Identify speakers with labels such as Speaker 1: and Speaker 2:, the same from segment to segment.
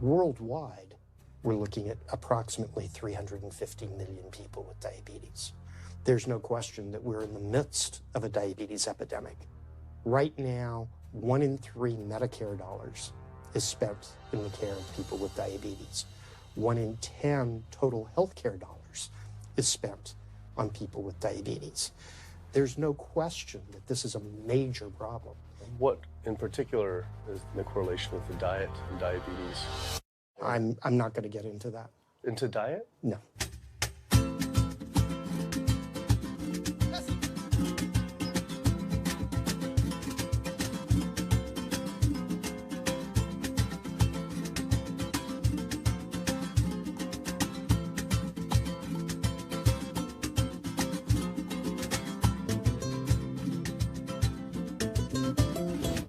Speaker 1: Worldwide, we're looking at approximately 350 million people with diabetes. There's no question that we're in the midst of a diabetes epidemic. Right now, 1 in 3 Medicare dollars is spent in the care of people with diabetes. 1 in 10 total healthcare dollars is spent on people with diabetes. There's no question that this is a major problem.
Speaker 2: What in particular is the correlation with the diet and diabetes?
Speaker 1: I'm not going to get into that.
Speaker 2: Into diet?
Speaker 1: No.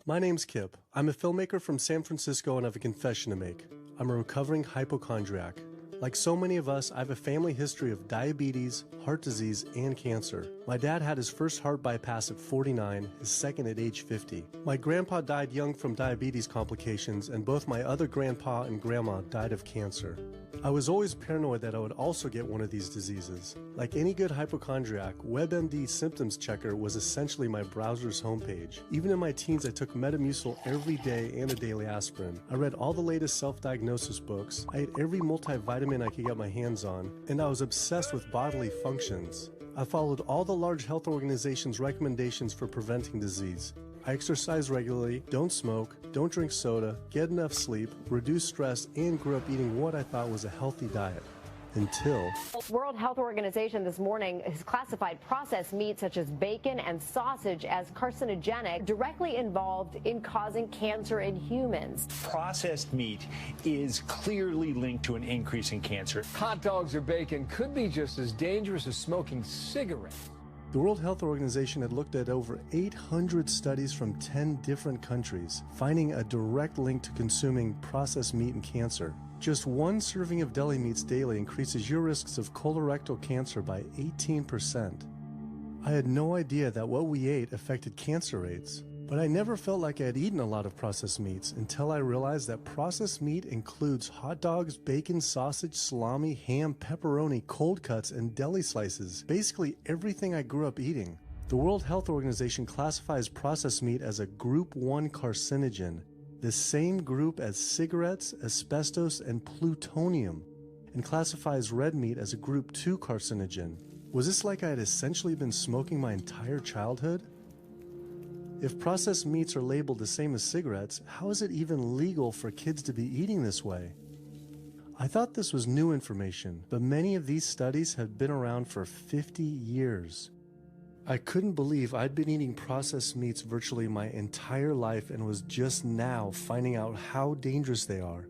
Speaker 2: My name's Kip. I'm a filmmaker from San Francisco and I have a confession to make. I'm a recovering hypochondriac. Like so many of us, I have a family history of diabetes, heart disease, and cancer. My dad had his first heart bypass at 49, his second at age 50. My grandpa died young from diabetes complications, and both my other grandpa and grandma died of cancer. I was always paranoid that I would also get one of these diseases. Like any good hypochondriac, WebMD Symptoms Checker was essentially my browser's homepage. Even in my teens, I took Metamucil every day and a daily aspirin. I read all the latest self-diagnosis books. I ate every multivitamin I could get my hands on, and I was obsessed with bodily functions. I followed all the large health organizations' recommendations for preventing disease. I exercise regularly, don't smoke, don't drink soda, get enough sleep, reduce stress, and grew up eating what I thought was a healthy diet. Until...
Speaker 3: World Health Organization this morning has classified processed meat such as bacon and sausage as carcinogenic, directly involved in causing cancer in humans.
Speaker 4: Processed meat is clearly linked to an increase in cancer.
Speaker 5: Hot dogs or bacon could be just as dangerous as smoking cigarettes.
Speaker 2: The World Health Organization had looked at over 800 studies from 10 different countries, finding a direct link to consuming processed meat and cancer. Just one serving of deli meats daily increases your risks of colorectal cancer by 18%. I had no idea that what we ate affected cancer rates, but I never felt like I had eaten a lot of processed meats until I realized that processed meat includes hot dogs, bacon, sausage, salami, ham, pepperoni, cold cuts, and deli slices, basically everything I grew up eating. The World Health Organization classifies processed meat as a Group 1 carcinogen, the same group as cigarettes, asbestos, and plutonium, and classifies red meat as a Group 2 carcinogen. Was this like I had essentially been smoking my entire childhood? If processed meats are labeled the same as cigarettes, how is it even legal for kids to be eating this way? I thought this was new information, but many of these studies have been around for 50 years. I couldn't believe I'd been eating processed meats virtually my entire life and was just now finding out how dangerous they are.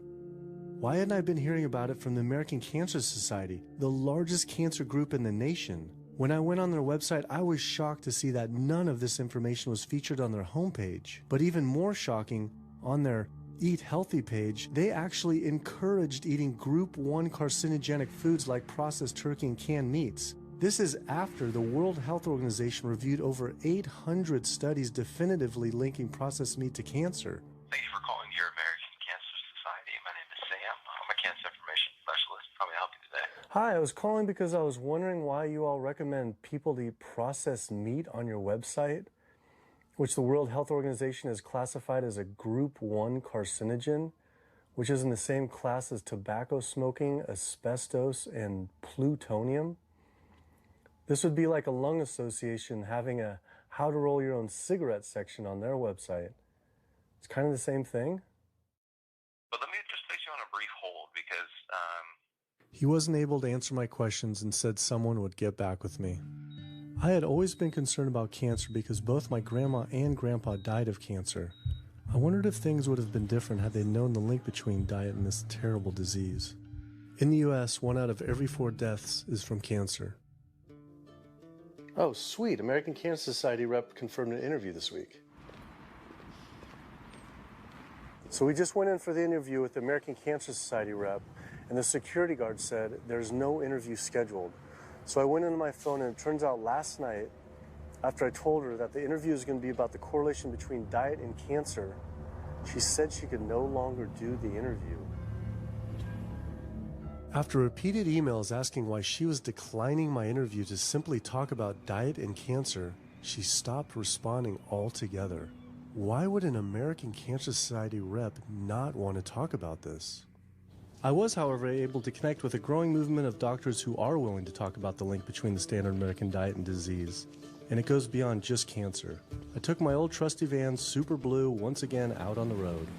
Speaker 2: Why hadn't I been hearing about it from the American Cancer Society, the largest cancer group in the nation? When I went on their website, I was shocked to see that none of this information was featured on their homepage. But even more shocking, on their Eat Healthy page, they actually encouraged eating Group 1 carcinogenic foods like processed turkey and canned meats. This is after the World Health Organization reviewed over 800 studies definitively linking processed meat to cancer.
Speaker 6: Thank you for calling your American Cancer Society. My name is Sam. I'm a cancer information specialist. How may I help you today?
Speaker 2: Hi, I was calling because I was wondering why you all recommend people to eat processed meat on your website, which the World Health Organization has classified as a Group 1 carcinogen, which is in the same class as tobacco smoking, asbestos, and plutonium. This would be like a lung association having a how to roll your own cigarette section on their website. It's kind of the same thing.
Speaker 6: But let me just place you on a brief hold because
Speaker 2: He wasn't able to answer my questions and said someone would get back with me. I had always been concerned about cancer because both my grandma and grandpa died of cancer. I wondered if things would have been different had they known the link between diet and this terrible disease. In the US, 1 out of every 4 deaths is from cancer. Oh, sweet. American Cancer Society rep confirmed an interview this week. So we just went in for the interview with the American Cancer Society rep, and the security guard said there's no interview scheduled. So I went into my phone, and it turns out last night, after I told her that the interview is going to be about the correlation between diet and cancer, she said she could no longer do the interview. After repeated emails asking why she was declining my interview to simply talk about diet and cancer, she stopped responding altogether. Why would an American Cancer Society rep not want to talk about this? I was, however, able to connect with a growing movement of doctors who are willing to talk about the link between the standard American diet and disease. And it goes beyond just cancer. I took my old trusty van, Super Blue, once again out on the road.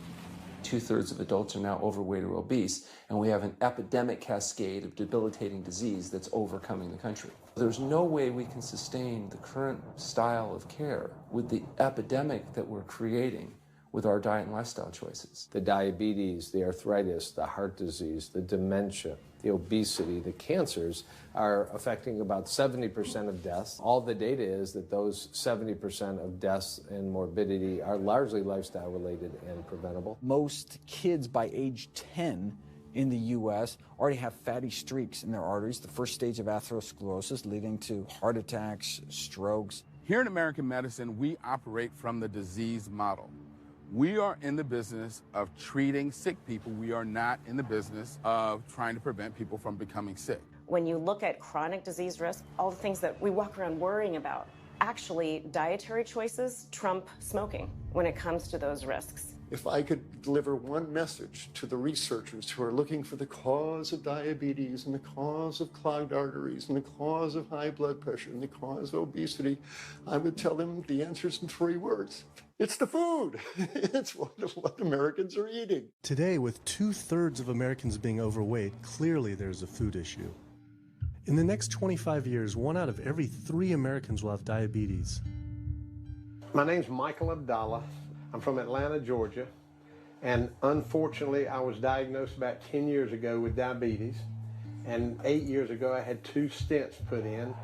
Speaker 7: 2/3 of adults are now overweight or obese, and we have an epidemic cascade of debilitating disease that's overcoming the country. There's no way we can sustain the current style of care with the epidemic that we're creating with our diet and lifestyle choices.
Speaker 8: The diabetes, the arthritis, the heart disease, the dementia, the obesity, the cancers are affecting about 70% of deaths. All the data is that those 70% of deaths and morbidity are largely lifestyle related and preventable.
Speaker 9: Most kids by age 10 in the U.S. already have fatty streaks in their arteries, the first stage of atherosclerosis leading to heart attacks, strokes.
Speaker 10: Here in American medicine, we operate from the disease model. We are in the business of treating sick people. We are not in the business of trying to prevent people from becoming sick.
Speaker 11: When you look at chronic disease risk, all the things that we walk around worrying about, actually dietary choices trump smoking when it comes to those risks.
Speaker 12: If I could deliver one message to the researchers who are looking for the cause of diabetes and the cause of clogged arteries and the cause of high blood pressure and the cause of obesity, I would tell them the answer's in 3 words. It's the food. It's what Americans are eating.
Speaker 2: Today, with 2/3 of Americans being overweight, clearly there's a food issue. In the next 25 years, 1 out of every 3 Americans will have diabetes.
Speaker 8: My name's Michael Abdallah. I'm from Atlanta, Georgia, and unfortunately I was diagnosed about 10 years ago with diabetes, and 8 years ago I had 2 stents put in.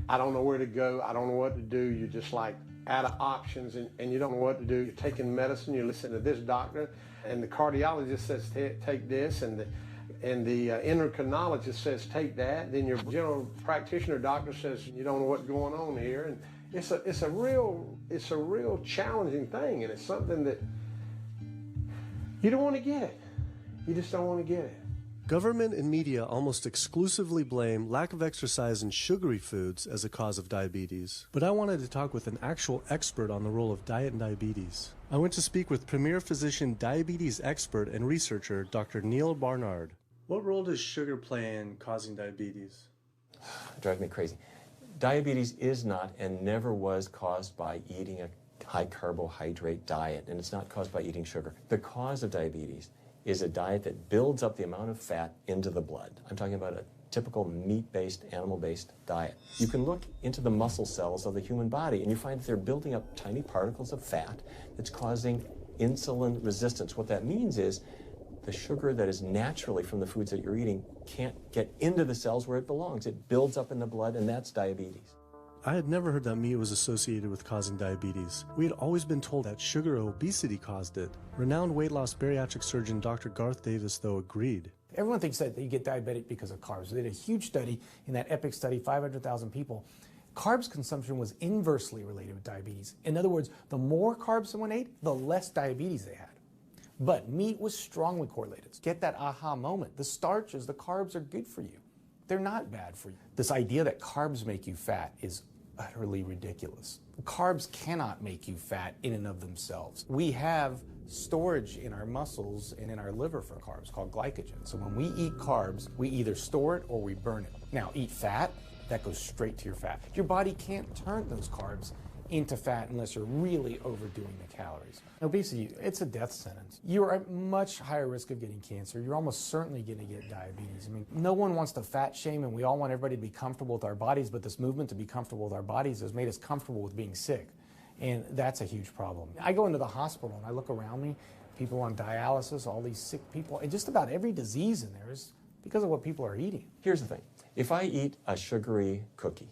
Speaker 8: I don't know where to go, I don't know what to do, you're just like out of options and you don't know what to do. You're taking medicine, you listen to this doctor, and the cardiologist says take this, and the endocrinologist says take that, then your general practitioner doctor says you don't know what's going on here, and it's a real challenging thing, and it's something that you don't want to get. You just don't want to get it.
Speaker 2: Government and media almost exclusively blame lack of exercise and sugary foods as a cause of diabetes. But I wanted to talk with an actual expert on the role of diet and diabetes. I went to speak with premier physician, diabetes expert, and researcher, Dr. Neil Barnard. What role does sugar play in causing diabetes?
Speaker 13: It drives me crazy. Diabetes is not and never was caused by eating a high carbohydrate diet, and it's not caused by eating sugar. The cause of diabetes is a diet that builds up the amount of fat into the blood. I'm talking about a typical meat-based, animal-based diet. You can look into the muscle cells of the human body and you find that they're building up tiny particles of fat that's causing insulin resistance. What that means is the sugar that is naturally from the foods that you're eating can't get into the cells where it belongs. It builds up in the blood, and that's diabetes.
Speaker 2: I had never heard that meat was associated with causing diabetes. We had always been told that sugar or obesity caused it. Renowned weight loss bariatric surgeon Dr. Garth Davis, though, agreed.
Speaker 14: Everyone thinks that you get diabetic because of carbs. They did a huge study in that EPIC study, 500,000 people. Carbs consumption was inversely related with diabetes. In other words, the more carbs someone ate, the less diabetes they had. But meat was strongly correlated. Get that aha moment. The starches, the carbs are good for you. They're not bad for you. This idea that carbs make you fat is utterly ridiculous. Carbs cannot make you fat in and of themselves. We have storage in our muscles and in our liver for carbs called glycogen. So when we eat carbs, we either store it or we burn it. Now, eat fat, that goes straight to your fat. Your body can't turn those carbs into fat unless you're really overdoing the calories. Obesity, it's a death sentence. You're at much higher risk of getting cancer. You're almost certainly going to get diabetes. I mean, no one wants to fat shame, and we all want everybody to be comfortable with our bodies, but this movement to be comfortable with our bodies has made us comfortable with being sick, and that's a huge problem. I go into the hospital and I look around me, people on dialysis, all these sick people, and just about every disease in there is because of what people are eating.
Speaker 13: Here's the thing. If I eat a sugary cookie,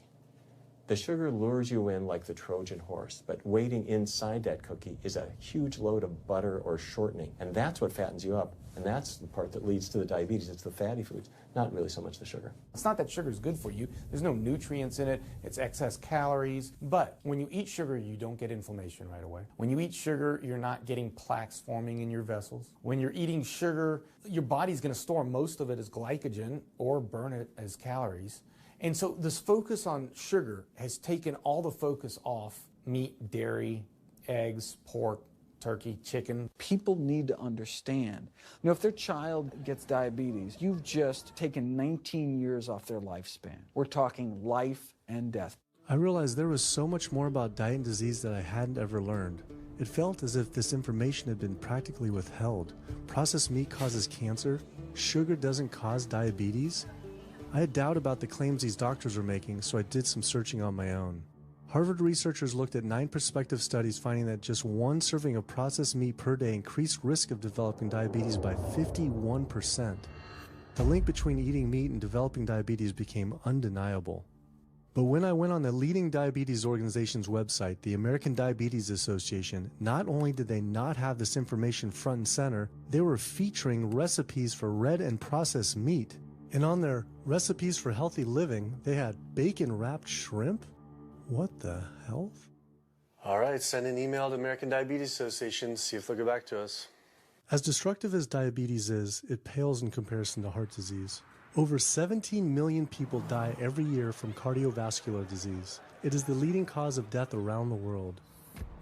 Speaker 13: The sugar lures you in like the Trojan horse, but waiting inside that cookie is a huge load of butter or shortening, and that's what fattens you up, and that's the part that leads to the diabetes. It's the fatty foods, not really so much the sugar.
Speaker 14: It's not that sugar is good for you. There's no nutrients in it. It's excess calories. But when you eat sugar, you don't get inflammation right away. When you eat sugar, you're not getting plaques forming in your vessels. When you're eating sugar, your body's going to store most of it as glycogen or burn it as calories. And so this focus on sugar has taken all the focus off meat, dairy, eggs, pork, turkey, chicken.
Speaker 9: People need to understand, if their child gets diabetes, you've just taken 19 years off their lifespan. We're talking life and death.
Speaker 2: I realized there was so much more about diet and disease that I hadn't ever learned. It felt as if this information had been practically withheld. Processed meat causes cancer. Sugar doesn't cause diabetes. I had doubt about the claims these doctors were making, so I did some searching on my own. Harvard researchers looked at 9 prospective studies finding that just one serving of processed meat per day increased risk of developing diabetes by 51%. The link between eating meat and developing diabetes became undeniable. But when I went on the leading diabetes organization's website, the American Diabetes Association, not only did they not have this information front and center, they were featuring recipes for red and processed meat. And on their recipes for healthy living, they had bacon-wrapped shrimp? What the hell? All right, send an email to American Diabetes Association, see if they'll get back to us. As destructive as diabetes is, it pales in comparison to heart disease. Over 17 million people die every year from cardiovascular disease. It is the leading cause of death around the world.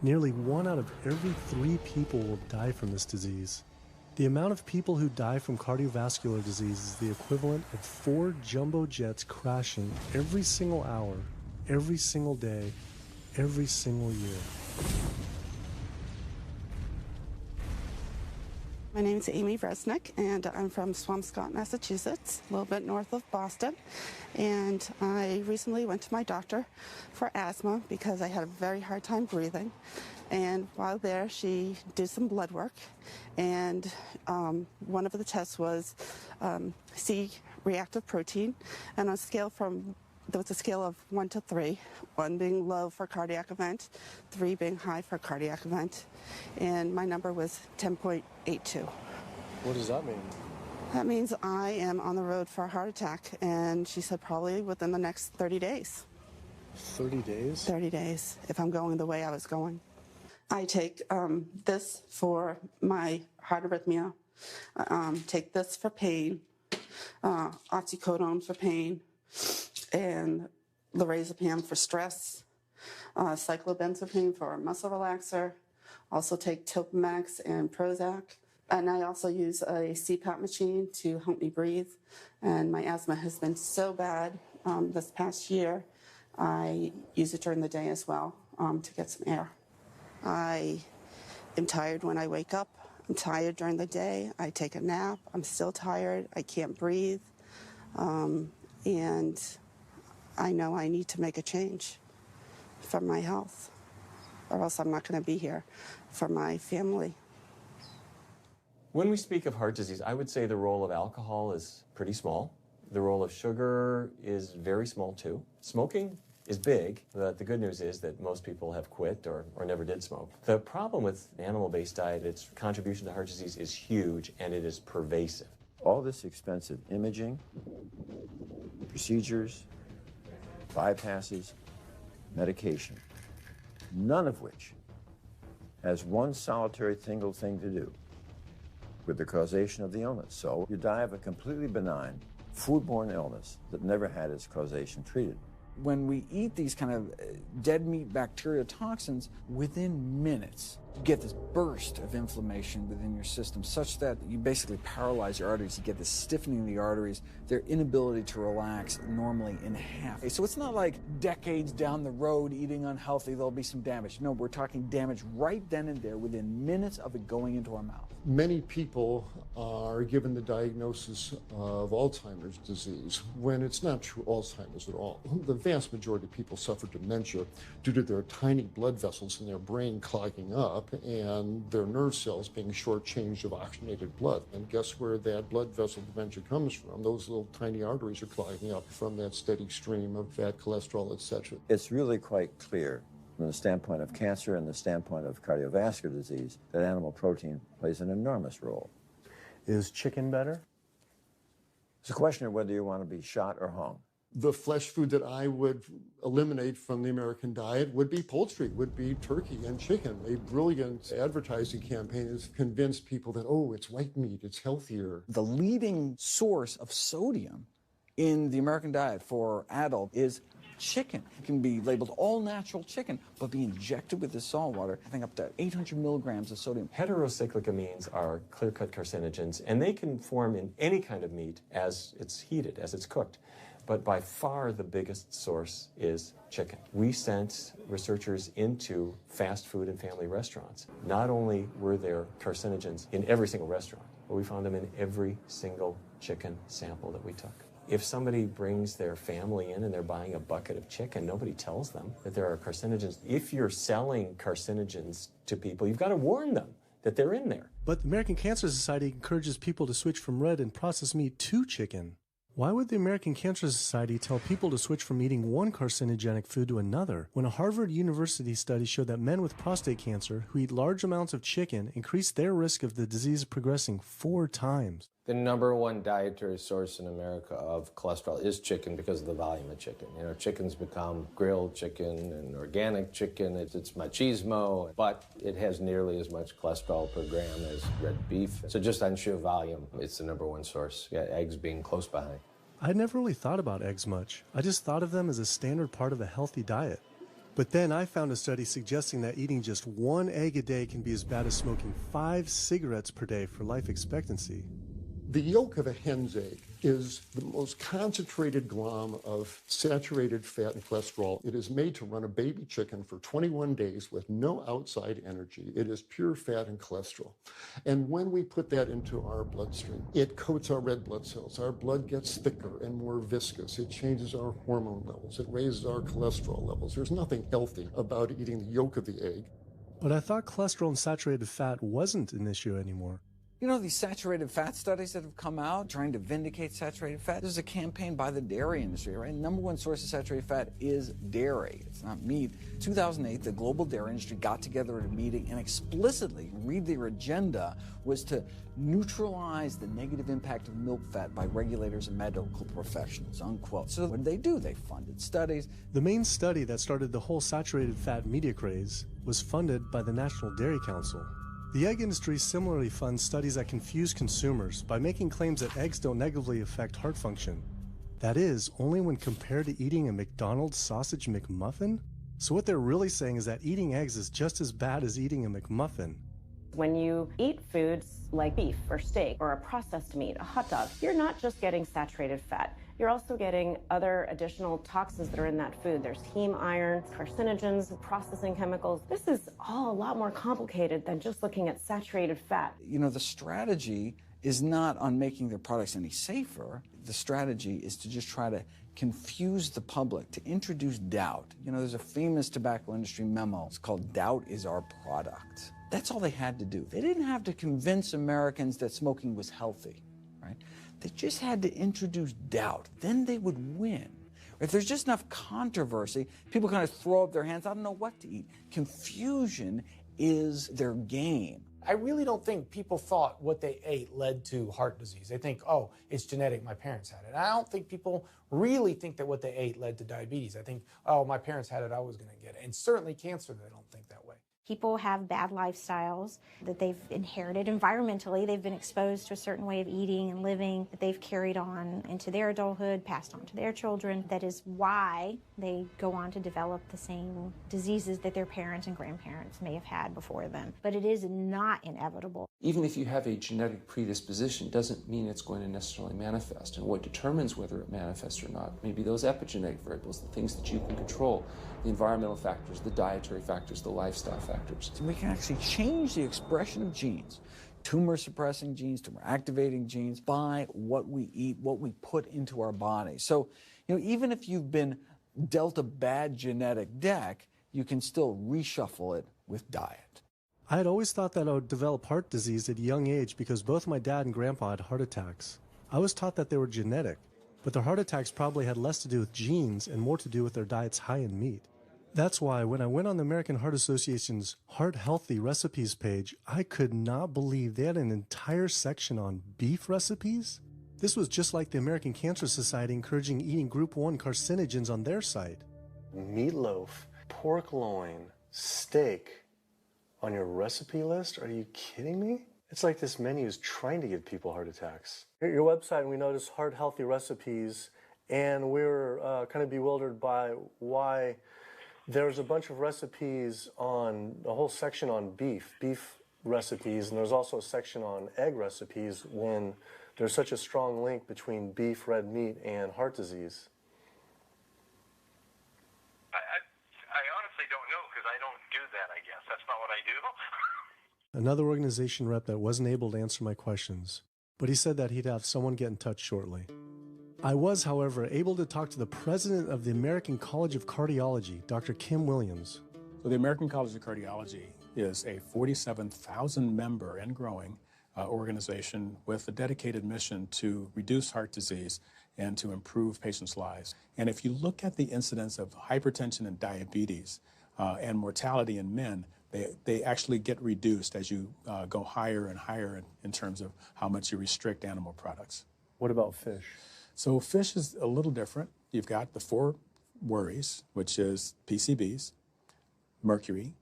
Speaker 2: Nearly 1 out of every 3 people will die from this disease. The amount of people who die from cardiovascular disease is the equivalent of 4 jumbo jets crashing every single hour, every single day, every single year.
Speaker 15: My name is Amy Resnick, and I'm from Swampscott, Massachusetts, a little bit north of Boston. And I recently went to my doctor for asthma because I had a very hard time breathing. And while there, she did some blood work, and one of the tests was C-reactive protein. And on a scale there was a scale of 1 to 3, 1 being low for cardiac event, 3 being high for cardiac event, and my number was 10.82.
Speaker 2: What does that mean?
Speaker 15: That means I am on the road for a heart attack, and she said probably within the next 30 days.
Speaker 2: 30 days?
Speaker 15: 30 days, if I'm going the way I was going. I take this for my heart arrhythmia, take this for pain, oxycodone for pain, and lorazepam for stress, cyclobenzaprine for a muscle relaxer. Also take Topamax and Prozac. And I also use a CPAP machine to help me breathe. And my asthma has been so bad this past year, I use it during the day as well to get some air. I am tired when I wake up. I'm tired during the day. I take a nap. I'm still tired. I can't breathe. And I know I need to make a change for my health, or else I'm not going to be here for my family.
Speaker 13: When we speak of heart disease, I would say the role of alcohol is pretty small. The role of sugar is very small too. Smoking is big, but the good news is that most people have quit or never did smoke. The problem with animal-based diet, its contribution to heart disease is huge and it is pervasive.
Speaker 16: All this expensive imaging, procedures, bypasses, medication, none of which has one solitary single thing to do with the causation of the illness. So you die of a completely benign foodborne illness that never had its causation treated.
Speaker 9: When we eat these kind of dead meat bacteria toxins, within minutes, you get this burst of inflammation within your system such that you basically paralyze your arteries. You get this stiffening of the arteries, their inability to relax normally in half. So it's not like decades down the road eating unhealthy, there'll be some damage. No, we're talking damage right then and there within minutes of it going into our mouth.
Speaker 12: Many people are given the diagnosis of Alzheimer's disease when it's not true Alzheimer's at all. The vast majority of people suffer dementia due to their tiny blood vessels in their brain clogging up up and their nerve cells being shortchanged of oxygenated blood. And guess where that blood vessel dementia comes from? Those little tiny arteries are clogging up from that steady stream of fat, cholesterol, etc.
Speaker 16: It's really quite clear from the standpoint of cancer and the standpoint of cardiovascular disease that animal protein plays an enormous role.
Speaker 2: Is chicken better?
Speaker 16: It's a question of whether you want to be shot or hung.
Speaker 12: The flesh food that I would eliminate from the American diet would be poultry, would be turkey and chicken. A brilliant advertising campaign has convinced people that, oh, it's white meat, it's healthier.
Speaker 9: The leading source of sodium in the American diet for adult is chicken. It can be labeled all natural chicken, but be injected with the salt water, having up to 800 milligrams of sodium.
Speaker 13: Heterocyclic amines are clear-cut carcinogens, and they can form in any kind of meat as it's heated, as it's cooked. But by far the biggest source is chicken. We sent researchers into fast food and family restaurants. Not only were there carcinogens in every single restaurant, but we found them in every single chicken sample that we took. If somebody brings their family in and they're buying a bucket of chicken, nobody tells them that there are carcinogens. If you're selling carcinogens to people, you've got to warn them that they're in there.
Speaker 2: But the American Cancer Society encourages people to switch from red and processed meat to chicken. Why would the American Cancer Society tell people to switch from eating one carcinogenic food to another when a Harvard University study showed that men with prostate cancer who eat large amounts of chicken increased their risk of the disease progressing 4 times?
Speaker 17: The number one dietary source in America of cholesterol is chicken because of the volume of chicken. You know, chicken's become grilled chicken and organic chicken. It's machismo, but it has nearly as much cholesterol per gram as red beef. So just on sheer volume, it's the number one source. Yeah, eggs being close behind.
Speaker 2: I never really thought about eggs much. I just thought of them as a standard part of a healthy diet. But then I found a study suggesting that eating just 1 egg a day can be as bad as smoking 5 cigarettes per day for life expectancy.
Speaker 12: The yolk of a hen's egg is the most concentrated glom of saturated fat and cholesterol. It is made to run a baby chicken for 21 days with no outside energy. It is pure fat and cholesterol. And when we put that into our bloodstream, it coats our red blood cells. Our blood gets thicker and more viscous. It changes our hormone levels. It raises our cholesterol levels. There's nothing healthy about eating the yolk of the egg.
Speaker 2: But I thought cholesterol and saturated fat wasn't an issue anymore.
Speaker 9: You know, these saturated fat studies that have come out trying to vindicate saturated fat, there's a campaign by the dairy industry, right? Number one source of saturated fat is dairy. It's not meat. 2008, the global dairy industry got together at a meeting and explicitly, read their agenda, was to neutralize the negative impact of milk fat by regulators and medical professionals, unquote. So what did they do? They funded studies.
Speaker 2: The main study that started the whole saturated fat media craze was funded by the National Dairy Council. The egg industry similarly funds studies that confuse consumers by making claims that eggs don't negatively affect heart function. That is, only when compared to eating a McDonald's sausage McMuffin? So what they're really saying is that eating eggs is just as bad as eating a McMuffin.
Speaker 11: When you eat foods like beef or steak or a processed meat, a hot dog, you're not just getting saturated fat. You're also getting other additional toxins that are in that food. There's heme iron, carcinogens, processing chemicals. This is all a lot more complicated than just looking at saturated fat.
Speaker 9: You know, the strategy is not on making their products any safer. The strategy is to just try to confuse the public, to introduce doubt. You know, there's a famous tobacco industry memo. It's called Doubt is Our Product. That's all they had to do. They didn't have to convince Americans that smoking was healthy, right? They just had to introduce doubt. Then they would win. If there's just enough controversy, people kind of throw up their hands, I don't know what to eat. Confusion is their game.
Speaker 14: I really don't think people thought what they ate led to heart disease. They think, oh, it's genetic, my parents had it. I don't think people really think that what they ate led to diabetes. I think, oh, my parents had it, I was going to get it. And certainly cancer, they don't think that way.
Speaker 18: People have bad lifestyles that they've inherited environmentally. They've been exposed to a certain way of eating and living that they've carried on into their adulthood, passed on to their children. That is why they go on to develop the same diseases that their parents and grandparents may have had before them. But it is not inevitable.
Speaker 7: Even if you have a genetic predisposition, doesn't mean it's going to necessarily manifest. And what determines whether it manifests or not may be those epigenetic variables, the things that you can control, the environmental factors, the dietary factors, the lifestyle factors.
Speaker 9: So we can actually change the expression of genes, tumor-suppressing genes, tumor-activating genes, by what we eat, what we put into our body. So, you know, even if you've been dealt a bad genetic deck, you can still reshuffle it with diet.
Speaker 2: I had always thought that I would develop heart disease at a young age because both my dad and grandpa had heart attacks. I was taught that they were genetic, but their heart attacks probably had less to do with genes and more to do with their diets high in meat. That's why when I went on the American Heart Association's Heart Healthy Recipes page, I could not believe they had an entire section on beef recipes. This was just like the American Cancer Society encouraging eating Group 1 carcinogens on their site.
Speaker 19: Meatloaf, pork loin, steak on your recipe list? Are you kidding me? It's like this menu is trying to give people heart attacks. At your website, we noticed Heart Healthy Recipes, and we were kind of bewildered by why there's a bunch of recipes on, a whole section on beef recipes, and there's also a section on egg recipes when there's such a strong link between beef, red meat, and heart disease.
Speaker 6: I honestly don't know because I don't do that, I guess. That's not what I do.
Speaker 2: Another organization rep that wasn't able to answer my questions, but he said that he'd have someone get in touch shortly. I was, however, able to talk to the president of the American College of Cardiology, Dr. Kim Williams.
Speaker 20: So the American College of Cardiology is a 47,000 member and growing organization with a dedicated mission to reduce heart disease and to improve patients' lives. And if you look at the incidence of hypertension and diabetes and mortality in men, they actually get reduced as you go higher and higher in terms of how much you restrict animal products.
Speaker 19: What about fish?
Speaker 20: So fish is a little different. You've got the 4 worries, which is PCBs, mercury,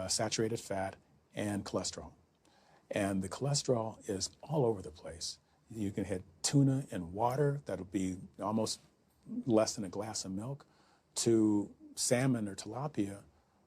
Speaker 20: saturated fat, and cholesterol. And the cholesterol is all over the place. You can hit tuna in water, that'll be almost less than a glass of milk, to salmon or tilapia,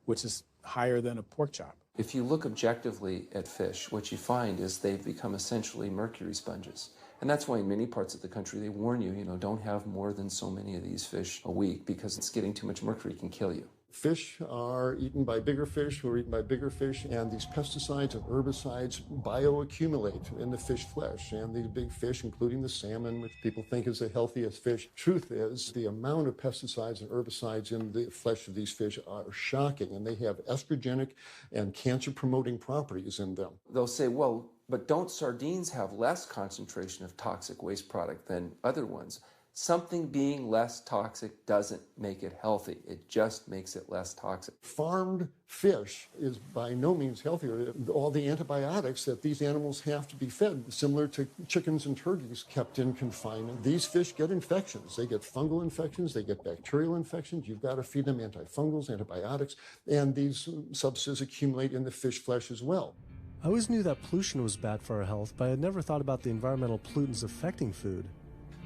Speaker 20: which is higher than a pork chop.
Speaker 7: If you look objectively at fish, what you find is they've become essentially mercury sponges. And that's why in many parts of the country they warn you, don't have more than so many of these fish a week because it's getting too much mercury can kill you.
Speaker 12: Fish are eaten by bigger fish who are eaten by bigger fish, and these pesticides and herbicides bioaccumulate in the fish flesh. And these big fish, including the salmon, which people think is the healthiest fish, truth is the amount of pesticides and herbicides in the flesh of these fish are shocking, and they have estrogenic and cancer-promoting properties in them.
Speaker 7: They'll say, well, but don't sardines have less concentration of toxic waste product than other ones? Something being less toxic doesn't make it healthy. It just makes it less toxic.
Speaker 12: Farmed fish is by no means healthier. All the antibiotics that these animals have to be fed, similar to chickens and turkeys kept in confinement. These fish get infections. They get fungal infections. They get bacterial infections. You've got to feed them antifungals, antibiotics, and these substances accumulate in the fish flesh as well.
Speaker 2: I always knew that pollution was bad for our health, but I had never thought about the environmental pollutants affecting food.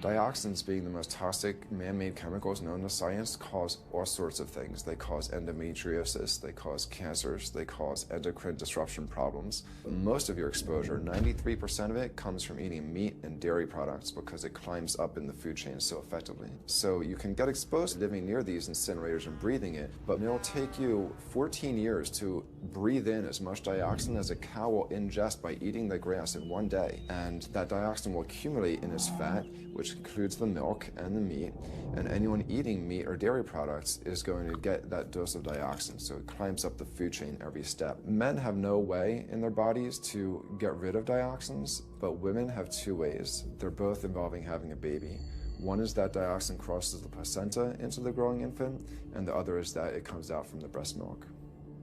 Speaker 21: Dioxins, being the most toxic man-made chemicals known to science, cause all sorts of things. They cause endometriosis, they cause cancers, they cause endocrine disruption problems. Most of your exposure, 93% of it, comes from eating meat and dairy products because it climbs up in the food chain so effectively. So you can get exposed to living near these incinerators and breathing it, but it'll take you 14 years to breathe in as much dioxin as a cow will ingest by eating the grass in one day. And that dioxin will accumulate in its fat, which includes the milk and the meat, and anyone eating meat or dairy products is going to get that dose of dioxin, so it climbs up the food chain every step. Men have no way in their bodies to get rid of dioxins, but women have 2 ways. They're both involving having a baby. One is that dioxin crosses the placenta into the growing infant, and the other is that it comes out from the breast milk.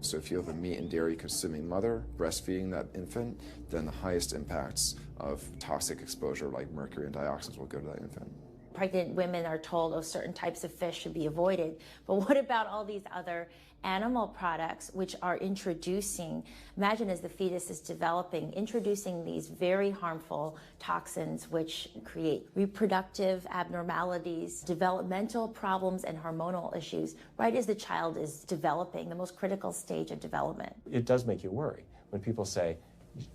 Speaker 21: So if you have a meat and dairy consuming mother breastfeeding that infant, then the highest impacts of toxic exposure like mercury and dioxins will go to that infant.
Speaker 22: Pregnant women are told, oh, certain types of fish should be avoided. But what about all these other animal products which are introducing, imagine as the fetus is developing, introducing these very harmful toxins which create reproductive abnormalities, developmental problems, and hormonal issues right as the child is developing, the most critical stage of development.
Speaker 13: It does make you worry when people say,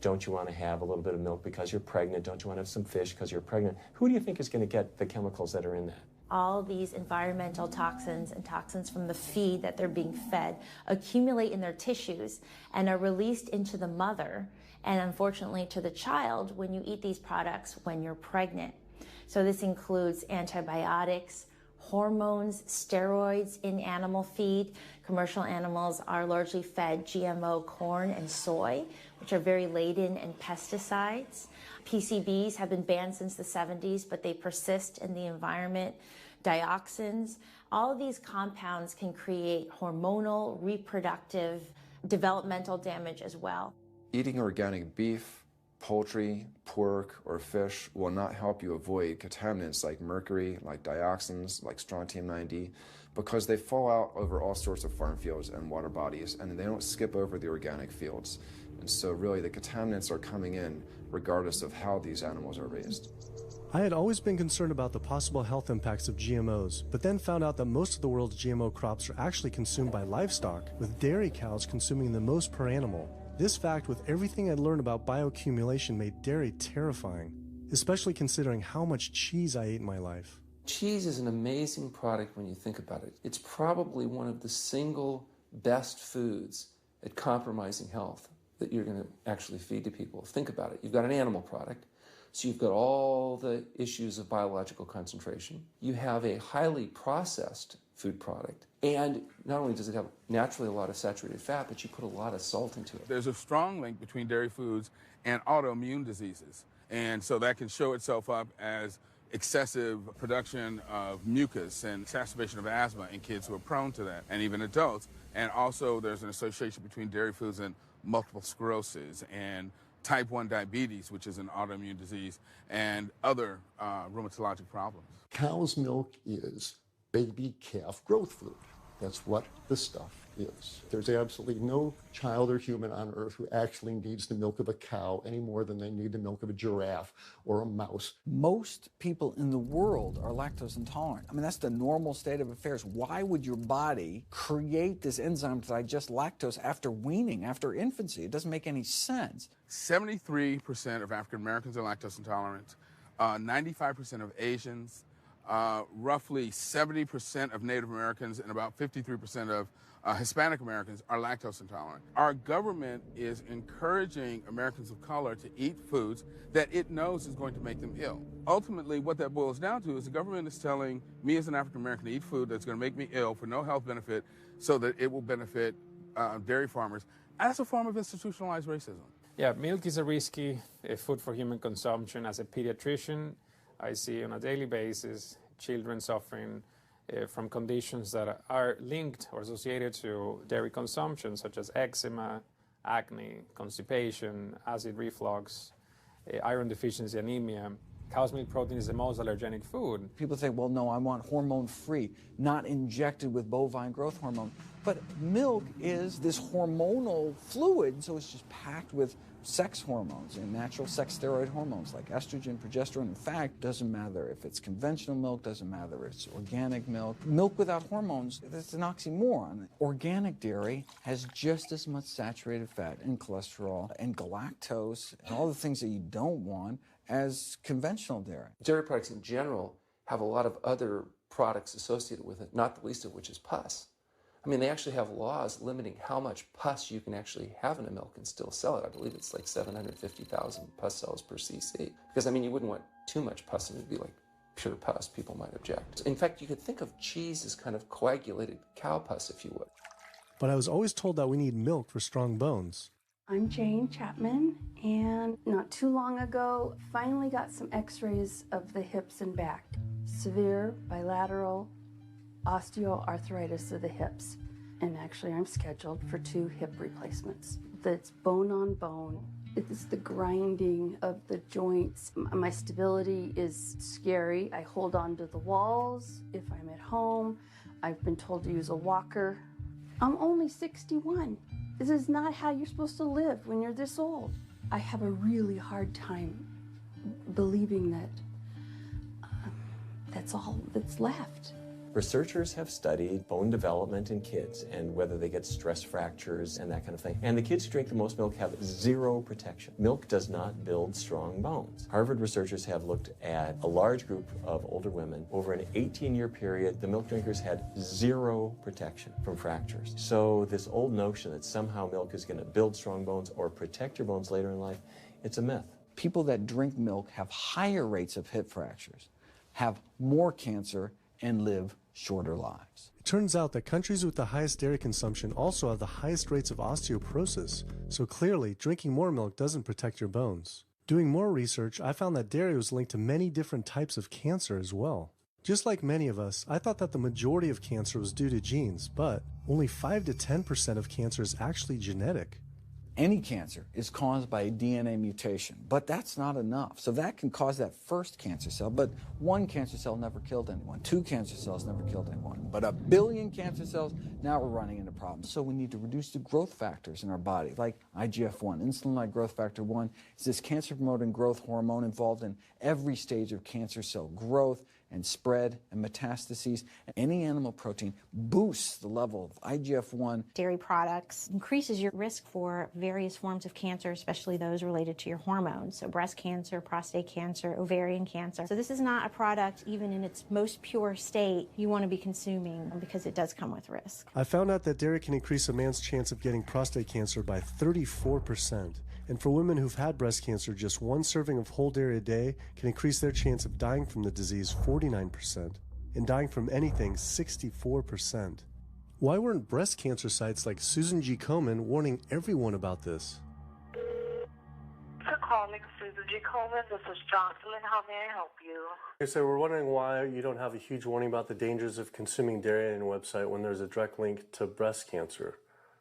Speaker 13: don't you want to have a little bit of milk because you're pregnant? Don't you want to have some fish because you're pregnant? Who do you think is going to get the chemicals that are in that?
Speaker 22: All these environmental toxins and toxins from the feed that they're being fed accumulate in their tissues and are released into the mother and unfortunately to the child when you eat these products when you're pregnant. So this includes antibiotics, hormones, steroids in animal feed. Commercial animals are largely fed GMO corn and soy, which are very laden in pesticides. PCBs have been banned since the 70s, but they persist in the environment. Dioxins, all of these compounds can create hormonal, reproductive, developmental damage as well.
Speaker 21: Eating organic beef, poultry, pork, or fish will not help you avoid contaminants like mercury, like dioxins, like strontium-90, because they fall out over all sorts of farm fields and water bodies, and they don't skip over the organic fields. And so really the contaminants are coming in regardless of how these animals are raised.
Speaker 2: I had always been concerned about the possible health impacts of GMOs, but then found out that most of the world's GMO crops are actually consumed by livestock, with dairy cows consuming the most per animal. This fact, with everything I'd learned about bioaccumulation, made dairy terrifying, especially considering how much cheese I ate in my life.
Speaker 7: Cheese is an amazing product when you think about it. It's probably one of the single best foods at compromising health that you're going to actually feed to people. Think about it. You've got an animal product, so you've got all the issues of biological concentration. You have a highly processed food product, and not only does it have naturally a lot of saturated fat, but you put a lot of salt into it.
Speaker 10: There's a strong link between dairy foods and autoimmune diseases, and so that can show itself up as excessive production of mucus and exacerbation of asthma in kids who are prone to that, and even adults. And also there's an association between dairy foods and multiple sclerosis and type 1 diabetes, which is an autoimmune disease, and other rheumatologic problems.
Speaker 12: Cow's milk is baby calf growth fluid. That's what the stuff is. There's absolutely no child or human on earth who actually needs the milk of a cow any more than they need the milk of a giraffe or a mouse.
Speaker 9: Most people in the world are lactose intolerant. I mean, that's the normal state of affairs. Why would your body create this enzyme to digest lactose after weaning, after infancy? It doesn't make any sense.
Speaker 10: 73% of African Americans are lactose intolerant, 95% of Asians, roughly 70% of Native Americans, and about 53% of Hispanic Americans are lactose intolerant. Our government is encouraging Americans of color to eat foods that it knows is going to make them ill. Ultimately, what that boils down to is the government is telling me as an African American to eat food that's going to make me ill for no health benefit so that it will benefit dairy farmers. And that's a form of institutionalized racism.
Speaker 1: Yeah, milk is a risky food for human consumption. As a pediatrician, I see on a daily basis children suffering from conditions that are linked or associated to dairy consumption, such as eczema, acne, constipation, acid reflux, iron deficiency, anemia. Cow's milk protein is the most allergenic food.
Speaker 9: People say, well, no, I want hormone-free, not injected with bovine growth hormone. But milk is this hormonal fluid, so it's just packed with sex hormones and natural sex steroid hormones like estrogen, progesterone. In fact, doesn't matter if it's conventional milk, doesn't matter if it's organic milk. Milk without hormones, that's an oxymoron. Organic dairy has just as much saturated fat and cholesterol and galactose and all the things that you don't want as conventional dairy.
Speaker 7: Dairy products in general have a lot of other products associated with it, not the least of which is pus. I mean, they actually have laws limiting how much pus you can actually have in a milk and still sell it. I believe it's like 750,000 pus cells per cc. Because, I mean, you wouldn't want too much pus and it would be like pure pus. People might object. In fact, you could think of cheese as kind of coagulated cow pus, if you would.
Speaker 2: But I was always told that we need milk for strong bones.
Speaker 3: I'm Jane Chapman, and not too long ago, finally got some x-rays of the hips and back. Severe bilateral osteoarthritis of the hips. And actually, I'm scheduled for 2 hip replacements. That's bone on bone. It's the grinding of the joints. My stability is scary. I hold on to the walls if I'm at home. I've been told to use a walker. I'm only 61. This is not how you're supposed to live when you're this old. I have a really hard time believing that that's all that's left.
Speaker 13: Researchers have studied bone development in kids and whether they get stress fractures and that kind of thing. And the kids who drink the most milk have 0 protection. Milk does not build strong bones. Harvard researchers have looked at a large group of older women. Over an 18-year period, the milk drinkers had 0 protection from fractures. So this old notion that somehow milk is going to build strong bones or protect your bones later in life, it's a myth.
Speaker 9: People that drink milk have higher rates of hip fractures, have more cancer, and live shorter lives.
Speaker 2: It turns out that countries with the highest dairy consumption also have the highest rates of osteoporosis, so clearly drinking more milk doesn't protect your bones. Doing more research, I found that dairy was linked to many different types of cancer as well. Just like many of us, I thought that the majority of cancer was due to genes, but only 5 to 10% of cancer is actually genetic.
Speaker 9: Any cancer is caused by a DNA mutation, but that's not enough. So that can cause that first cancer cell, but one cancer cell never killed anyone. 2 cancer cells never killed anyone. But 1 billion cancer cells, now we're running into problems. So we need to reduce the growth factors in our body, like IGF-1. Insulin-like growth factor 1 is this cancer-promoting growth hormone involved in every stage of cancer cell growth and spread and metastases. Any animal protein boosts the level of IGF-1.
Speaker 18: Dairy products increases your risk for various forms of cancer, especially those related to your hormones. So breast cancer, prostate cancer, ovarian cancer. So this is not a product, even in its most pure state, you want to be consuming because it does come with risk.
Speaker 2: I found out that dairy can increase a man's chance of getting prostate cancer by 34%. And for women who've had breast cancer, just 1 serving of whole dairy a day can increase their chance of dying from the disease 49%, and dying from anything 64%. Why weren't breast cancer sites like Susan G. Komen warning everyone about this?
Speaker 4: For calling Susan G. Komen, this is Jocelyn. How may I help you?
Speaker 19: Okay, so we're wondering why you don't have a huge warning about the dangers of consuming dairy on your website when there's a direct link to breast cancer.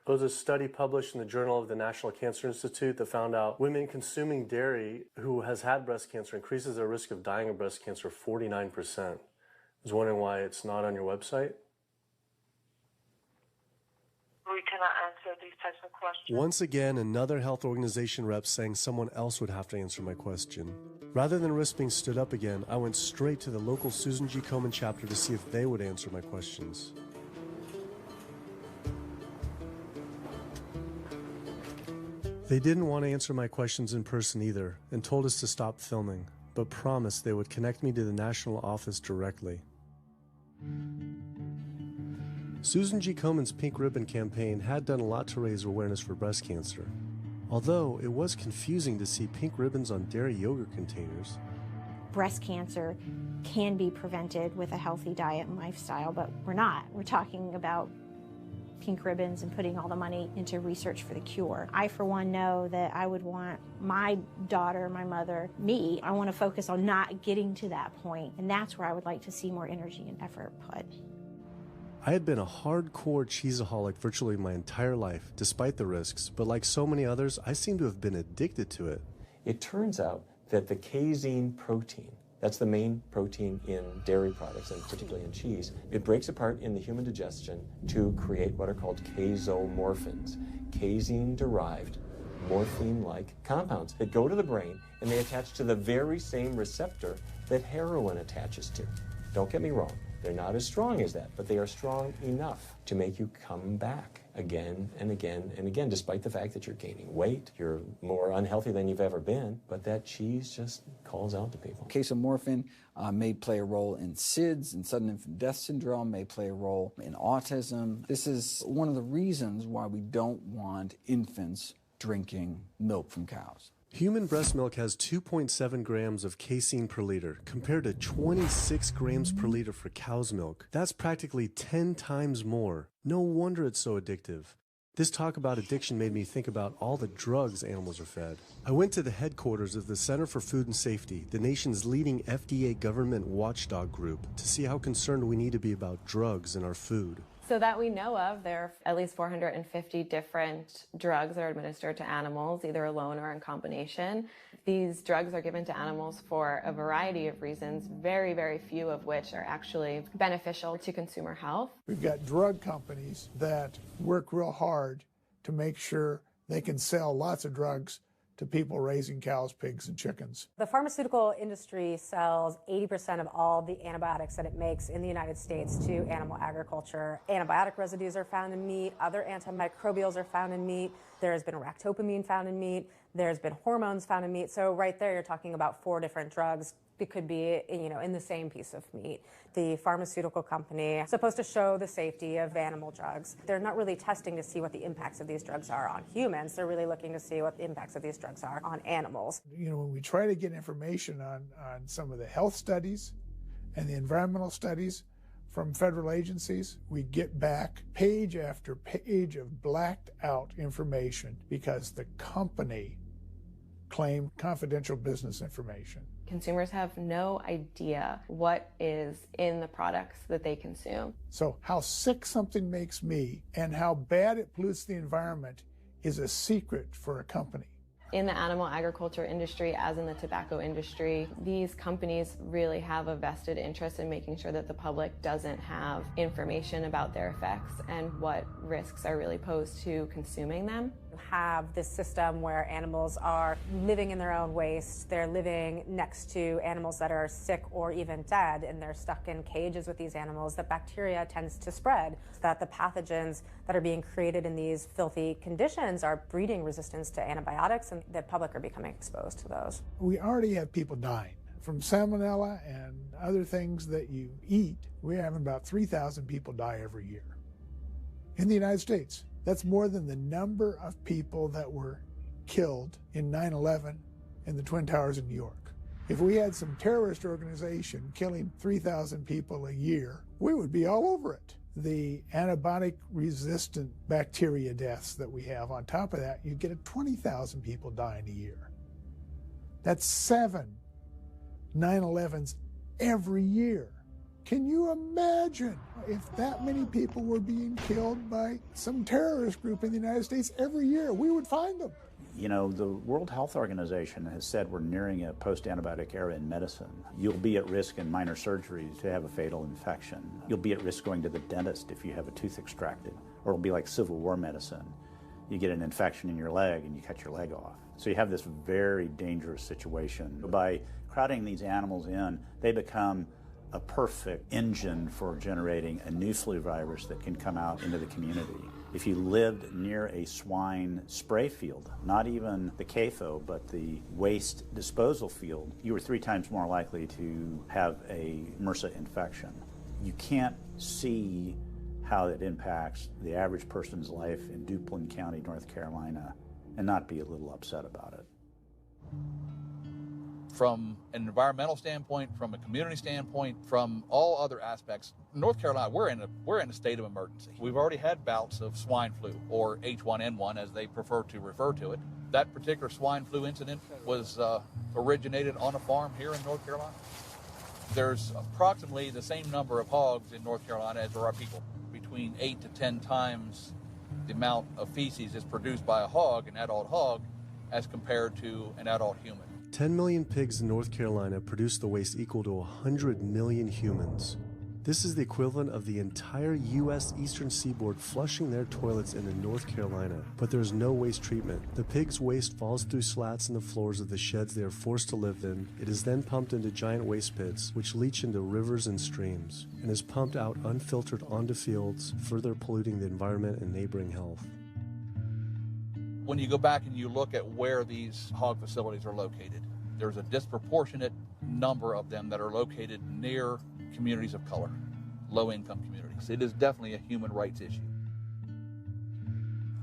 Speaker 19: There was a study published in the Journal of the National Cancer Institute that found out women consuming dairy who has had breast cancer increases their risk of dying of breast cancer 49%. I was wondering why it's not on your website.
Speaker 4: We cannot answer these types of questions.
Speaker 2: Once again, another health organization rep saying someone else would have to answer my question. Rather than risk being stood up again, I went straight to the local Susan G. Komen chapter to see if they would answer my questions. They didn't want to answer my questions in person either, and told us to stop filming, but promised they would connect me to the national office directly. Susan G. Komen's Pink Ribbon campaign had done a lot to raise awareness for breast cancer, although it was confusing to see pink ribbons on dairy yogurt containers.
Speaker 18: Breast cancer can be prevented with a healthy diet and lifestyle, but we're not. We're talking about pink ribbons and putting all the money into research for the cure. I, for one, know that I would want my daughter, my mother, me, I want to focus on not getting to that point, and that's where I would like to see more energy and effort put.
Speaker 2: I had been a hardcore cheeseaholic virtually my entire life, despite the risks, but like so many others, I seem to have been addicted to it.
Speaker 13: It turns out that the casein protein, that's the main protein in dairy products, and particularly in cheese, it breaks apart in the human digestion to create what are called casomorphins, casein-derived, morphine-like compounds that go to the brain, and they attach to the very same receptor that heroin attaches to. Don't get me wrong, they're not as strong as that, but they are strong enough to make you come back again and again and again, despite the fact that you're gaining weight, you're more unhealthy than you've ever been, but that cheese just calls out to people.
Speaker 9: Casomorphin may play a role in SIDS, and sudden infant death syndrome, may play a role in autism. This is one of the reasons why we don't want infants drinking milk from cows.
Speaker 2: Human breast milk has 2.7 grams of casein per liter, compared to 26 grams per liter for cow's milk. That's practically 10 times more. No wonder it's so addictive. This talk about addiction made me think about all the drugs animals are fed. I went to the headquarters of the Center for Food and Safety, the nation's leading FDA government watchdog group, to see how concerned we need to be about drugs in our food.
Speaker 5: So that we know of, there are at least 450 different drugs that are administered to animals, either alone or in combination. These drugs are given to animals for a variety of reasons, very, very few of which are actually beneficial to consumer health.
Speaker 23: We've got drug companies that work real hard to make sure they can sell lots of drugs to people raising cows, pigs, and chickens.
Speaker 24: The pharmaceutical industry sells 80% of all the antibiotics that it makes in the United States to animal agriculture. Antibiotic residues are found in meat, other antimicrobials are found in meat, there has been ractopamine found in meat, there's been hormones found in meat. So right there you're talking about 4 different drugs. It could be, in the same piece of meat. The pharmaceutical company is supposed to show the safety of animal drugs. They're not really testing to see what the impacts of these drugs are on humans. They're really looking to see what the impacts of these drugs are on animals.
Speaker 23: When we try to get information on some of the health studies and the environmental studies, from federal agencies, we get back page after page of blacked out information because the company claimed confidential business information.
Speaker 5: Consumers have no idea what is in the products that they consume.
Speaker 23: So how sick something makes me and how bad it pollutes the environment is a secret for a company.
Speaker 5: In the animal agriculture industry, as in the tobacco industry, these companies really have a vested interest in making sure that the public doesn't have information about their effects and what risks are really posed to consuming them.
Speaker 24: Have this system where animals are living in their own waste, they're living next to animals that are sick or even dead, and they're stuck in cages with these animals, that bacteria tends to spread, that the pathogens that are being created in these filthy conditions are breeding resistance to antibiotics, and the public are becoming exposed to those.
Speaker 23: We already have people dying from salmonella and other things that you eat. We're having about 3,000 people die every year in the United States. That's more than the number of people that were killed in 9/11 in the Twin Towers in New York. If we had some terrorist organization killing 3,000 people a year, we would be all over it. The antibiotic-resistant bacteria deaths that we have, on top of that, you get 20,000 people dying a year. That's 7 9/11s every year. Can you imagine if that many people were being killed by some terrorist group in the United States every year? We would find them.
Speaker 8: You know, the World Health Organization has said we're nearing a post-antibiotic era in medicine. You'll be at risk in minor surgeries to have a fatal infection. You'll be at risk going to the dentist if you have a tooth extracted. Or it'll be like Civil War medicine. You get an infection in your leg and you cut your leg off. So you have this very dangerous situation. By crowding these animals in, they become a perfect engine for generating a new flu virus that can come out into the community. If you lived near a swine spray field, not even the CAFO, but the waste disposal field, you were 3 times more likely to have a MRSA infection. You can't see how it impacts the average person's life in Duplin County, North Carolina, and not be a little upset about it.
Speaker 15: From an environmental standpoint, from a community standpoint, from all other aspects, North Carolina, we're in a state of emergency. We've already had bouts of swine flu, or H1N1 as they prefer to refer to it. That particular swine flu incident was originated on a farm here in North Carolina. There's approximately the same number of hogs in North Carolina as there are people. Between 8 to 10 times the amount of feces is produced by a hog, an adult hog, as compared to an adult human.
Speaker 2: 10 million pigs in North Carolina produce the waste equal to 100 million humans. This is the equivalent of the entire U.S. eastern seaboard flushing their toilets into North Carolina. But there's no waste treatment. The pigs' waste falls through slats in the floors of the sheds they are forced to live in. It is then pumped into giant waste pits, which leach into rivers and streams, and is pumped out unfiltered onto fields, further polluting the environment and neighboring health.
Speaker 15: When you go back and you look at where these hog facilities are located, there's a disproportionate number of them that are located near communities of color, low-income communities. It is definitely a human rights issue.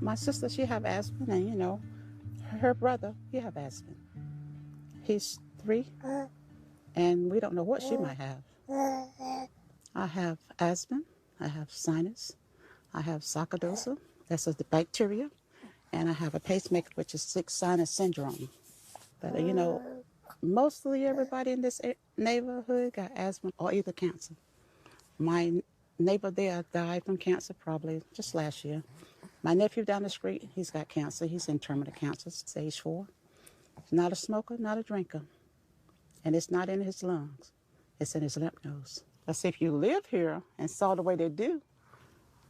Speaker 16: My sister, she have asthma, and you know, her brother, he have asthma. He's 3, and we don't know what she might have. I have asthma, I have sinus, I have sarcoidosis, that's the bacteria, and I have a pacemaker, which is 6 sinus syndrome. But you know, mostly everybody in this neighborhood got asthma or either cancer. My neighbor there died from cancer probably just last year. My nephew down the street, he's got cancer. He's in terminal cancer, stage 4. He's not a smoker, not a drinker. And it's not in his lungs. It's in his lymph nodes. But see, if you live here and saw the way they do,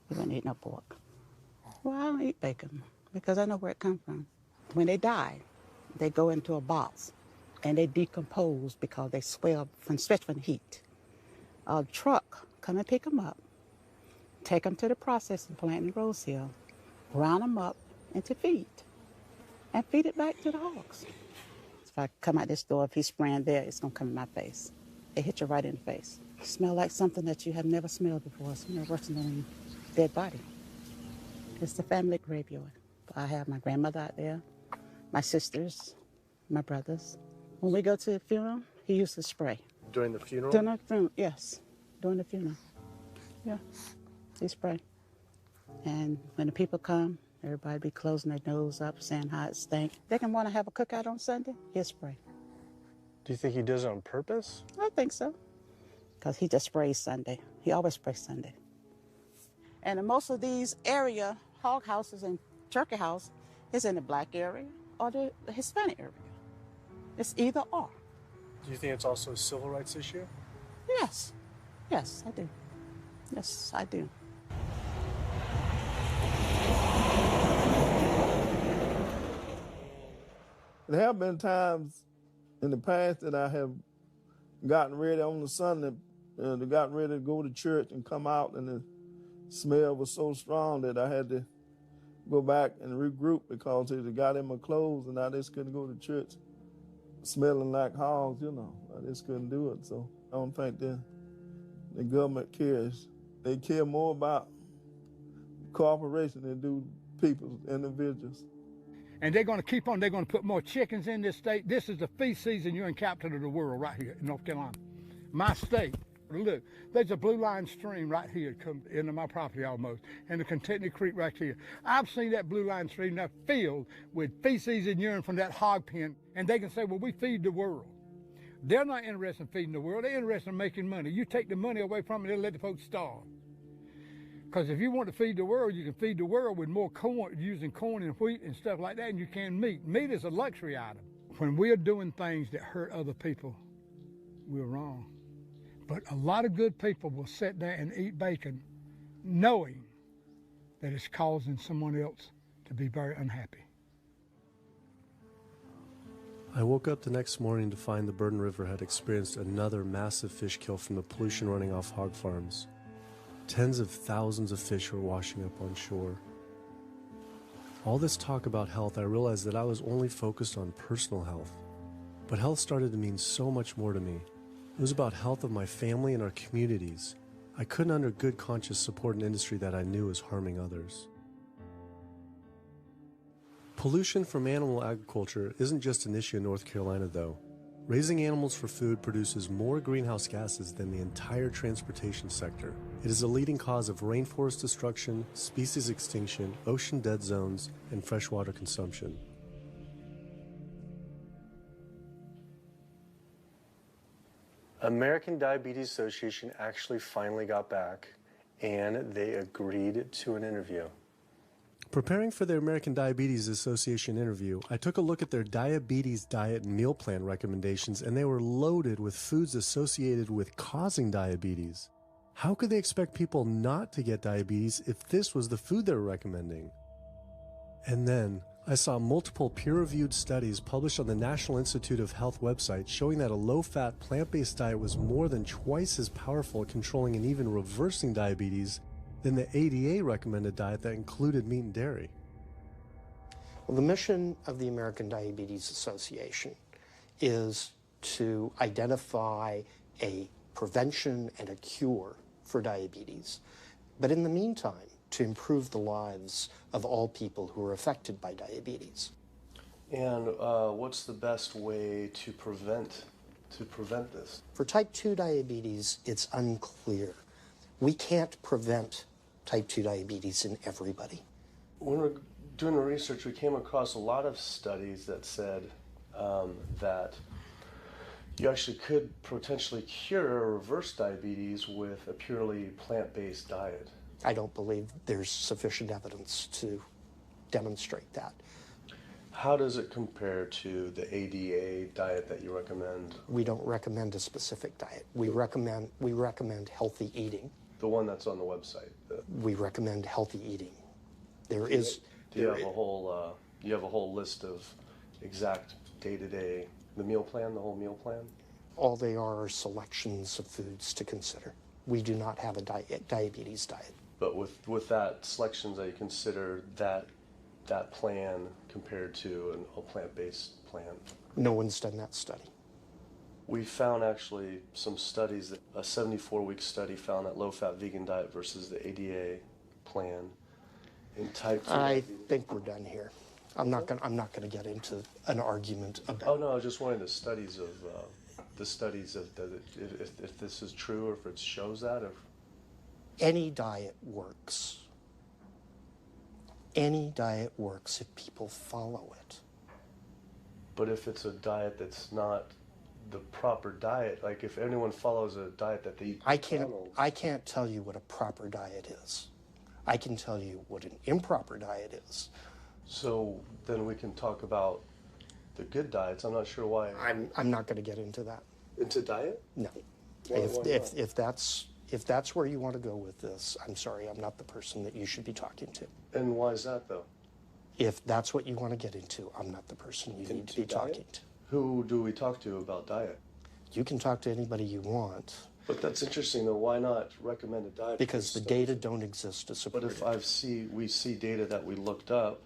Speaker 16: you wouldn't eat no pork. Well, I don't eat bacon because I know where it comes from. When they die, they go into a box and they decompose because they swell from the heat. A truck come and pick them up, take them to the processing plant in Rose Hill, ground them up into feed, and feed it back to the hogs. If I come out this door, if he's spraying there, it's gonna come in my face. It hit you right in the face. It smell like something that you have never smelled before. It smells worse than a dead body. It's the family graveyard. I have my grandmother out there, my sisters, my brothers. When we go to the funeral, he used to spray.
Speaker 21: During the funeral?
Speaker 16: During the funeral, yes. During the funeral. Yeah, he spray. And when the people come, everybody be closing their nose up, saying how it stink. They can want to have a cookout on Sunday, he'll spray.
Speaker 19: Do you think he does it on purpose?
Speaker 16: I think so. Because he just sprays Sunday. He always sprays Sunday. And in most of these area, hog houses and turkey house is in the black area or the Hispanic area. It's either or.
Speaker 19: Do you think it's also a civil rights issue?
Speaker 16: Yes. Yes, I do. Yes, I do.
Speaker 6: There have been times in the past that I have gotten ready on the Sunday, gotten ready to go to church and come out, and the smell was so strong that I had to go back and regroup because it got in my clothes and I just couldn't go to church smelling like hogs, you know. I just couldn't do it. So I don't think the government cares. They care more about cooperation than do people, individuals.
Speaker 11: And they're going to keep on, they're going to put more chickens in this state. This is the feast season. You're in capital of the world right here in North Carolina. My state. Look, there's a blue line stream right here come into my property almost, and the Kentucky Creek right here. I've seen that blue line stream now filled with feces and urine from that hog pen, and they can say, well, we feed the world. They're not interested in feeding the world. They're interested in making money. You take the money away from them, they'll let the folks starve. Because if you want to feed the world, you can feed the world with more corn, using corn and wheat and stuff like that, and you can meat. Meat is a luxury item. When we're doing things that hurt other people, we're wrong. But a lot of good people will sit there and eat bacon knowing that it's causing someone else to be very unhappy.
Speaker 2: I woke up the next morning to find the Burden River had experienced another massive fish kill from the pollution running off hog farms. Tens of thousands of fish were washing up on shore. All this talk about health, I realized that I was only focused on personal health. But health started to mean so much more to me. It was about health of my family and our communities. I couldn't under good conscience support an industry that I knew was harming others. Pollution from animal agriculture isn't just an issue in North Carolina, though. Raising animals for food produces more greenhouse gases than the entire transportation sector. It is a leading cause of rainforest destruction, species extinction, ocean dead zones, and freshwater consumption.
Speaker 19: American Diabetes Association actually finally got back, and they agreed to an interview.
Speaker 2: Preparing for their American Diabetes Association interview, I took a look at their diabetes diet and meal plan recommendations, and they were loaded with foods associated with causing diabetes. How could they expect people not to get diabetes if this was the food they were recommending? And then, I saw multiple peer-reviewed studies published on the National Institute of Health website showing that a low-fat, plant-based diet was more than twice as powerful at controlling and even reversing diabetes than the ADA recommended diet that included meat and dairy.
Speaker 14: Well, the mission of the American Diabetes Association is to identify a prevention and a cure for diabetes, but in the meantime, to improve the lives of all people who are affected by diabetes.
Speaker 19: And what's the best way to prevent this?
Speaker 14: For type 2 diabetes, it's unclear. We can't prevent type 2 diabetes in everybody.
Speaker 19: When we're doing the research, we came across a lot of studies that said that you actually could potentially cure or reverse diabetes with a purely plant-based diet.
Speaker 14: I don't believe there's sufficient evidence to demonstrate that.
Speaker 19: How does it compare to the ADA diet that you recommend?
Speaker 14: We don't recommend a specific diet. We recommend healthy eating.
Speaker 19: The one that's on the website.
Speaker 14: We recommend healthy eating. There is.
Speaker 19: Do you have a whole? You have a whole list of exact day-to-day the meal plan, the whole meal plan.
Speaker 14: All they are selections of foods to consider. We do not have a diabetes diet.
Speaker 19: But with that selections, that you consider that plan compared to a plant-based plan?
Speaker 14: No one's done that study.
Speaker 19: We found actually some studies that a 74-week study found that low-fat vegan diet versus the ADA plan in type 2.
Speaker 14: I think we're done here. I'm not going to get into an argument about.
Speaker 19: Oh no, I was just wanting the studies of if this is true or if it shows that.
Speaker 14: Any diet works. Any diet works if people follow it.
Speaker 19: But if it's a diet that's not the proper diet, like if anyone follows a diet that they eat
Speaker 14: I can't tell you what a proper diet is. I can tell you what an improper diet is.
Speaker 19: So then we can talk about the good diets. I'm not sure why.
Speaker 14: I'm not going to get into that.
Speaker 19: Into diet?
Speaker 14: No.
Speaker 19: Why
Speaker 14: If that's where you want to go with this, I'm sorry, I'm not the person that you should be talking to.
Speaker 19: And why is that, though?
Speaker 14: If that's what you want to get into, I'm not the person you need to be talking to.
Speaker 19: Who do we talk to about diet?
Speaker 14: You can talk to anybody you want.
Speaker 19: But that's interesting, though. Why not recommend a diet?
Speaker 14: Because the data don't exist to support it.
Speaker 19: But if we see data that we looked up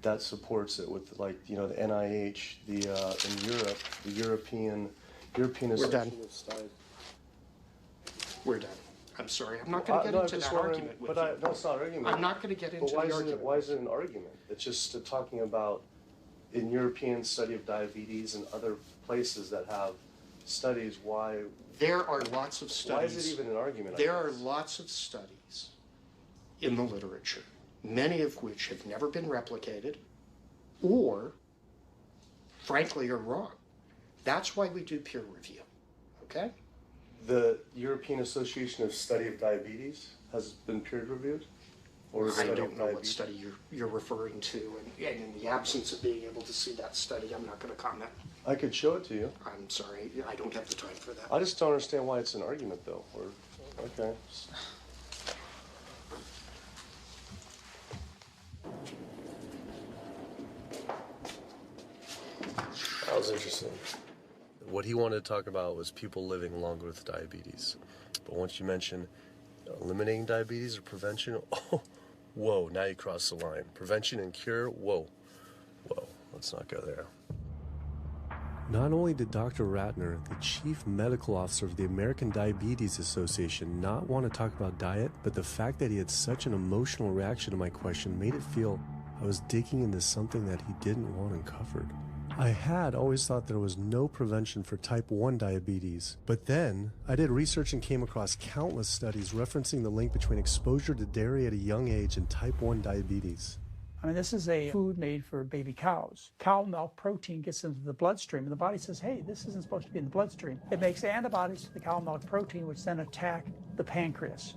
Speaker 19: that supports it with, like, you know, the NIH, in Europe, the European Association of Studies.
Speaker 14: We're done. I'm sorry. I'm not going to get into that argument with you.
Speaker 19: No, it's not an argument.
Speaker 14: I'm not going to get into the argument.
Speaker 19: Why is it an argument? It's just talking about in European study of diabetes and other places that have studies why.
Speaker 14: There are lots of studies.
Speaker 19: Why is it even an argument?
Speaker 14: There are lots of studies in the literature, many of which have never been replicated or, frankly, are wrong. That's why we do peer review, okay?
Speaker 19: The European Association of Study of Diabetes has been peer reviewed? Or
Speaker 14: I don't know what study you're referring to, and in the absence of being able to see that study, I'm not going to comment.
Speaker 19: I could show it to you.
Speaker 14: I'm sorry, I don't have the time for that.
Speaker 19: I just don't understand why it's an argument, though. Okay. That was interesting. What he wanted to talk about was people living longer with diabetes. But once you mention eliminating diabetes or prevention, oh, whoa, now you cross the line. Prevention and cure, whoa, let's not go there.
Speaker 2: Not only did Dr. Ratner, the chief medical officer of the American Diabetes Association, not want to talk about diet, but the fact that he had such an emotional reaction to my question made it feel I was digging into something that he didn't want uncovered. I had always thought there was no prevention for type 1 diabetes, but then I did research and came across countless studies referencing the link between exposure to dairy at a young age and type 1 diabetes.
Speaker 12: I mean, this is a food made for baby cows. Cow milk protein gets into the bloodstream, and the body says, hey, this isn't supposed to be in the bloodstream. It makes antibodies to the cow milk protein, which then attack the pancreas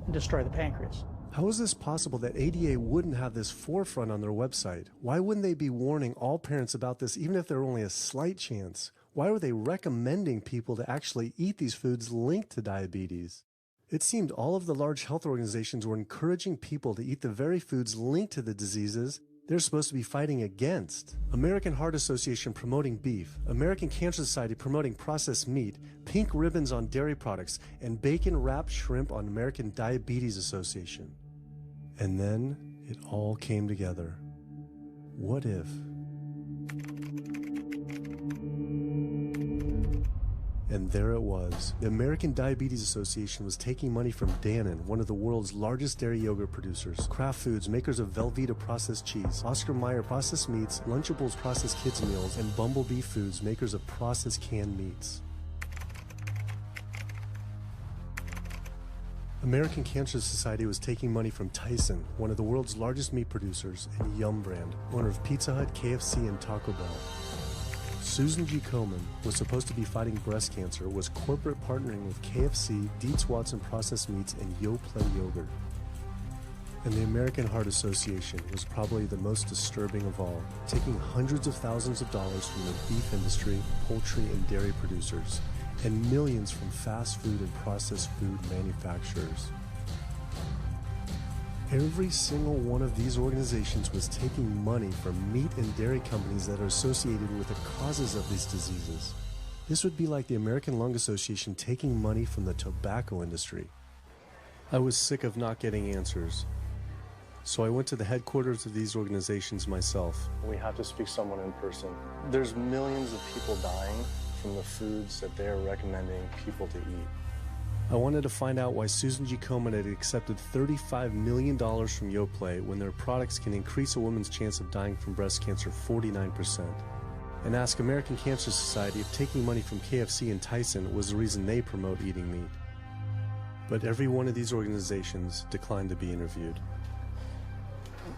Speaker 12: and destroy the pancreas.
Speaker 2: How is this possible that ADA wouldn't have this forefront on their website? Why wouldn't they be warning all parents about this, even if there were only a slight chance? Why were they recommending people to actually eat these foods linked to diabetes? It seemed all of the large health organizations were encouraging people to eat the very foods linked to the diseases they're supposed to be fighting against. American Heart Association promoting beef, American Cancer Society promoting processed meat, pink ribbons on dairy products, and bacon-wrapped shrimp on American Diabetes Association. And then it all came together. What if? And there it was. The American Diabetes Association was taking money from Dannon, one of the world's largest dairy yogurt producers, Kraft Foods, makers of Velveeta processed cheese, Oscar Mayer processed meats, Lunchables processed kids meals, and Bumblebee Foods, makers of processed canned meats. American Cancer Society was taking money from Tyson, one of the world's largest meat producers, and Yum Brand, owner of Pizza Hut, KFC, and Taco Bell. Susan G. Komen was supposed to be fighting breast cancer, was corporate partnering with KFC, Dietz Watson Processed Meats, and Yoplait Yogurt. And the American Heart Association was probably the most disturbing of all, taking hundreds of thousands of dollars from the beef industry, poultry, and dairy producers, and millions from fast food and processed food manufacturers. Every single one of these organizations was taking money from meat and dairy companies that are associated with the causes of these diseases. This would be like the American Lung Association taking money from the tobacco industry. I was sick of not getting answers, so I went to the headquarters of these organizations myself.
Speaker 19: We have to speak to someone in person. There's millions of people dying from the foods that they're recommending people to eat.
Speaker 2: I wanted to find out why Susan G. Komen had accepted $35 million from Yoplait when their products can increase a woman's chance of dying from breast cancer 49%. And ask American Cancer Society if taking money from KFC and Tyson was the reason they promote eating meat. but every one of these organizations declined to be interviewed.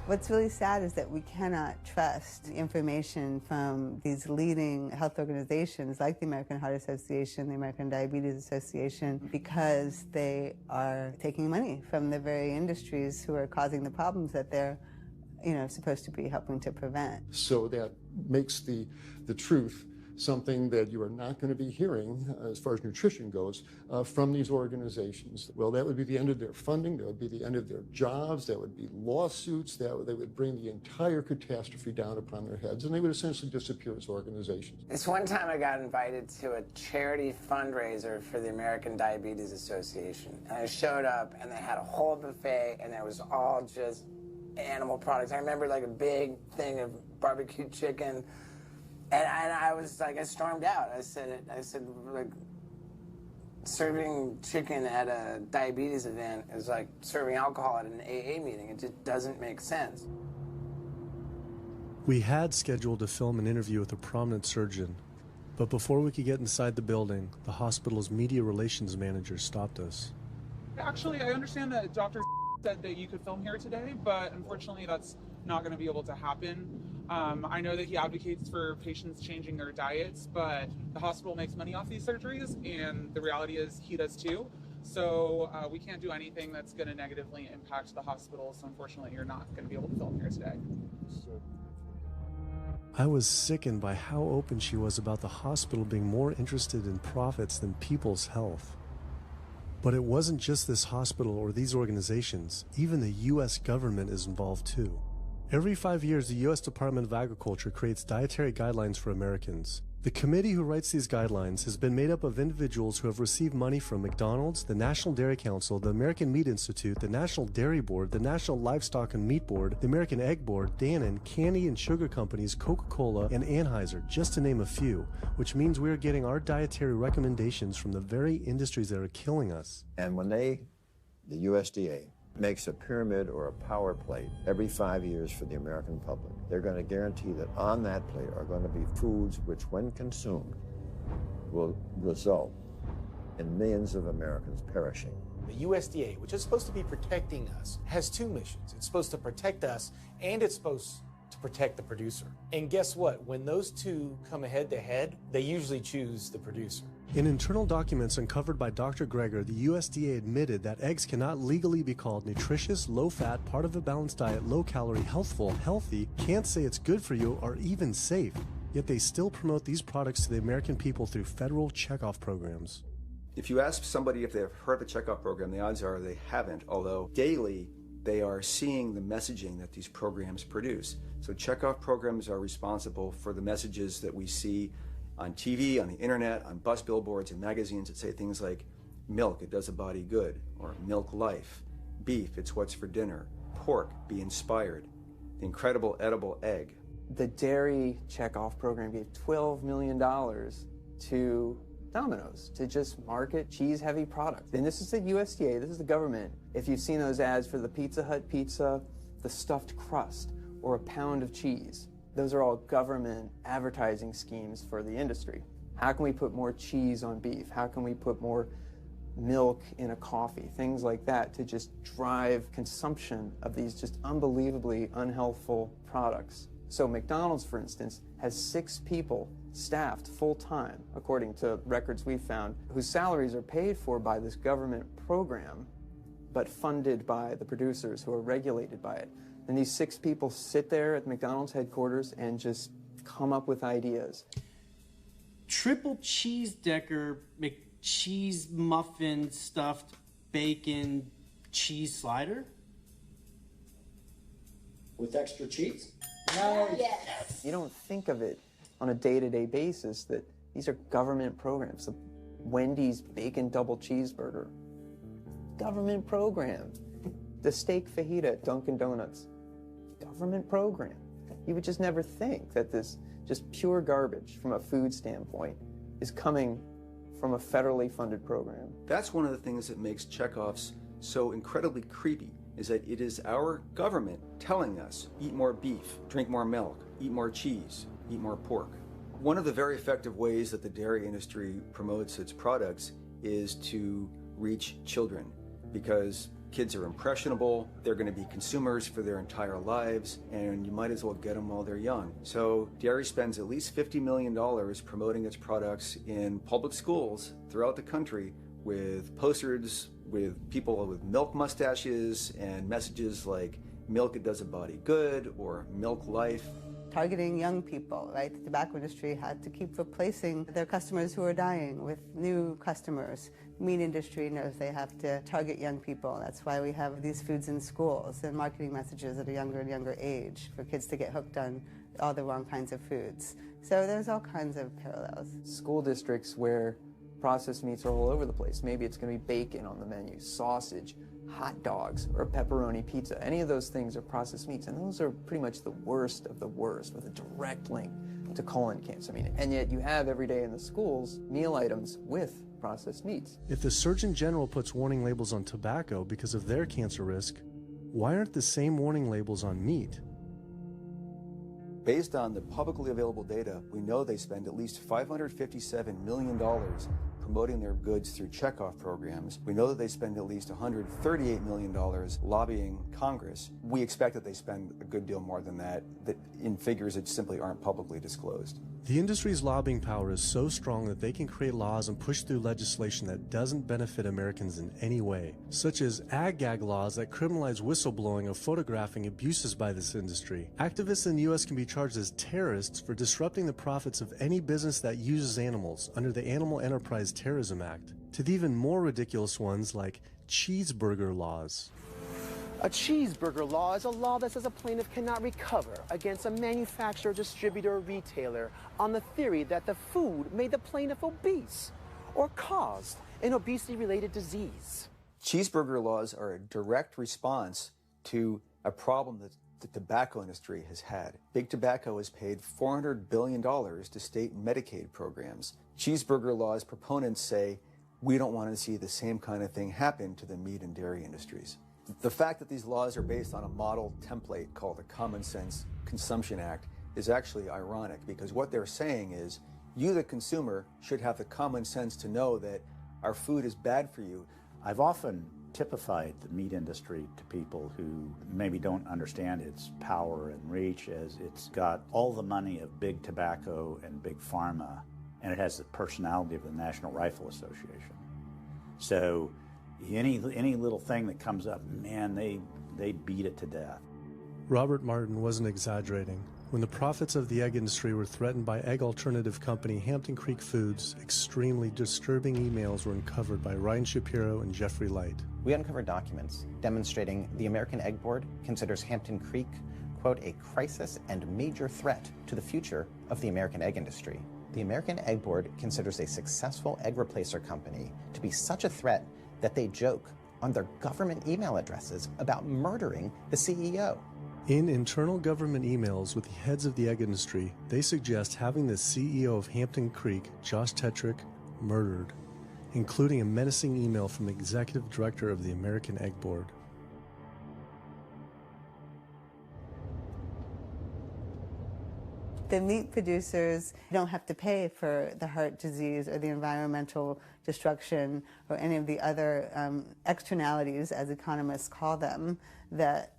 Speaker 10: What's really sad is that we cannot trust information from these leading health organizations like the American Heart Association, the American Diabetes Association, because they are taking money from the very industries who are causing the problems that they're, supposed to be helping to prevent.
Speaker 17: So that makes the truth something that you are not going to be hearing, as far as nutrition goes, from these organizations. Well, that would be the end of their funding, that would be the end of their jobs, that would be lawsuits, they would bring the entire catastrophe down upon their heads, and they would essentially disappear as organizations.
Speaker 20: This one time I got invited to a charity fundraiser for the American Diabetes Association. And I showed up, and they had a whole buffet, and it was all just animal products. I remember like a big thing of barbecue chicken. And I was like, I stormed out. I said, like, serving chicken at a diabetes event is like serving alcohol at an AA meeting. It just doesn't make sense.
Speaker 2: We had scheduled to film an interview with a prominent surgeon, but before we could get inside the building, the hospital's media relations manager stopped us.
Speaker 22: Actually, I understand that Dr. said that you could film here today, but unfortunately that's not going to be able to happen. I know that he advocates for patients changing their diets, but the hospital makes money off these surgeries, and the reality is he does too. So we can't do anything that's going to negatively impact the hospital, so unfortunately you're not going to be able to film here today.
Speaker 2: I was sickened by how open she was about the hospital being more interested in profits than people's health. But it wasn't just this hospital or these organizations. Even the U.S. government is involved too. Every 5 years, the U.S. Department of Agriculture creates dietary guidelines for Americans. The committee who writes these guidelines has been made up of individuals who have received money from McDonald's, the National Dairy Council, the American Meat Institute, the National Dairy Board, the National Livestock and Meat Board, the American Egg Board, Dannon, candy and sugar companies, Coca-Cola, and Anheuser, just to name a few, which means we are getting our dietary recommendations from the very industries that are killing us.
Speaker 25: And when the USDA, makes a pyramid or a power plate every 5 years for the American public, they're going to guarantee that on that plate are going to be foods which, when consumed, will result in millions of Americans perishing.
Speaker 26: The USDA, which is supposed to be protecting us, has two missions. It's supposed to protect us, and it's supposed to protect the producer. And guess what? When those two come head to head, they usually choose the producer.
Speaker 2: In internal documents uncovered by Dr. Greger, the USDA admitted that eggs cannot legally be called nutritious, low-fat, part of a balanced diet, low-calorie, healthful, healthy, can't say it's good for you, or even safe. Yet they still promote these products to the American people through federal checkoff programs.
Speaker 27: If you ask somebody if they've heard the checkoff program, the odds are they haven't, although daily they are seeing the messaging that these programs produce. So checkoff programs are responsible for the messages that we see on TV, on the internet, on bus billboards and magazines that say things like, milk, it does a body good, or milk life, beef, it's what's for dinner, pork, be inspired, the incredible edible egg.
Speaker 28: The dairy checkoff program gave $12 million to Domino's to just market cheese-heavy products. And this is the USDA, this is the government. If you've seen those ads for the Pizza Hut pizza, the stuffed crust, or a pound of cheese, those are all government advertising schemes for the industry. How can we put more cheese on beef? How can we put more milk in a coffee? Things like that to just drive consumption of these just unbelievably unhealthful products. So McDonald's, for instance, has 6 people staffed full-time, according to records we found, whose salaries are paid for by this government program, but funded by the producers who are regulated by it. And these 6 people sit there at McDonald's headquarters and just come up with ideas.
Speaker 29: Triple cheese decker McCheese muffin stuffed bacon cheese slider?
Speaker 30: With extra cheese?
Speaker 28: No. Yes. You don't think of it on a day-to-day basis that these are government programs. The Wendy's bacon double cheeseburger, government program. The steak fajita at Dunkin' Donuts, government program. You would just never think that this just pure garbage from a food standpoint is coming from a federally funded program.
Speaker 27: That's one of the things that makes checkoffs so incredibly creepy, is that it is our government telling us, eat more beef, drink more milk, eat more cheese, eat more pork. One of the very effective ways that the dairy industry promotes its products is to reach children. because kids are impressionable, they're going to be consumers for their entire lives, and you might as well get them while they're young. So dairy spends at least $50 million promoting its products in public schools throughout the country with posters with people with milk mustaches and messages like milk, it does a body good, or milk life.
Speaker 10: Targeting young people, right? The tobacco industry had to keep replacing their customers who are dying with new customers. The meat industry knows they have to target young people. That's why we have these foods in schools and marketing messages at a younger and younger age for kids to get hooked on all the wrong kinds of foods. So there's all kinds of parallels.
Speaker 28: School districts where processed meats are all over the place. Maybe it's going to be bacon on the menu, sausage, hot dogs, or a pepperoni pizza. Any of those things are processed meats, and those are pretty much the worst of the worst with a direct link to colon cancer. And yet you have every day in the schools meal items with processed meats.
Speaker 2: If the Surgeon General puts warning labels on tobacco because of their cancer risk, why aren't the same warning labels on meat?
Speaker 27: Based on the publicly available data, we know they spend at least $557 million promoting their goods through checkoff programs. We know that they spend at least $138 million lobbying Congress. We expect that they spend a good deal more than that in figures that simply aren't publicly disclosed.
Speaker 2: The industry's lobbying power is so strong that they can create laws and push through legislation that doesn't benefit Americans in any way, such as ag-gag laws that criminalize whistleblowing or photographing abuses by this industry. Activists in the U.S. can be charged as terrorists for disrupting the profits of any business that uses animals under the Animal Enterprise Terrorism Act, to the even more ridiculous ones like cheeseburger laws.
Speaker 1: A cheeseburger law is a law that says a plaintiff cannot recover against a manufacturer, distributor, or retailer on the theory that the food made the plaintiff obese or caused an obesity-related disease.
Speaker 27: Cheeseburger laws are a direct response to a problem that the tobacco industry has had. Big Tobacco has paid $400 billion to state Medicaid programs. Cheeseburger laws proponents say, we don't want to see the same kind of thing happen to the meat and dairy industries. The fact that these laws are based on a model template called the Common Sense Consumption Act is actually ironic, because what they're saying is you, the consumer, should have the common sense to know that our food is bad for you.
Speaker 8: I've often typified the meat industry to people who maybe don't understand its power and reach, as it's got all the money of big tobacco and big pharma, and it has the personality of the National Rifle Association. So any little thing that comes up, man, they beat it to death.
Speaker 2: Robert Martin wasn't exaggerating. When the profits of the egg industry were threatened by egg alternative company Hampton Creek Foods, extremely disturbing emails were uncovered by Ryan Shapiro and Jeffrey Light.
Speaker 3: We uncovered documents demonstrating the American Egg Board considers Hampton Creek, quote, a crisis and major threat to the future of the American egg industry. The American Egg Board considers a successful egg replacer company to be such a threat that they joke on their government email addresses about murdering the CEO.
Speaker 2: In internal government emails with the heads of the egg industry, they suggest having the CEO of Hampton Creek, Josh Tetrick, murdered, including a menacing email from the executive director of the American Egg Board.
Speaker 10: The meat producers don't have to pay for the heart disease or the environmental destruction or any of the other externalities, as economists call them, that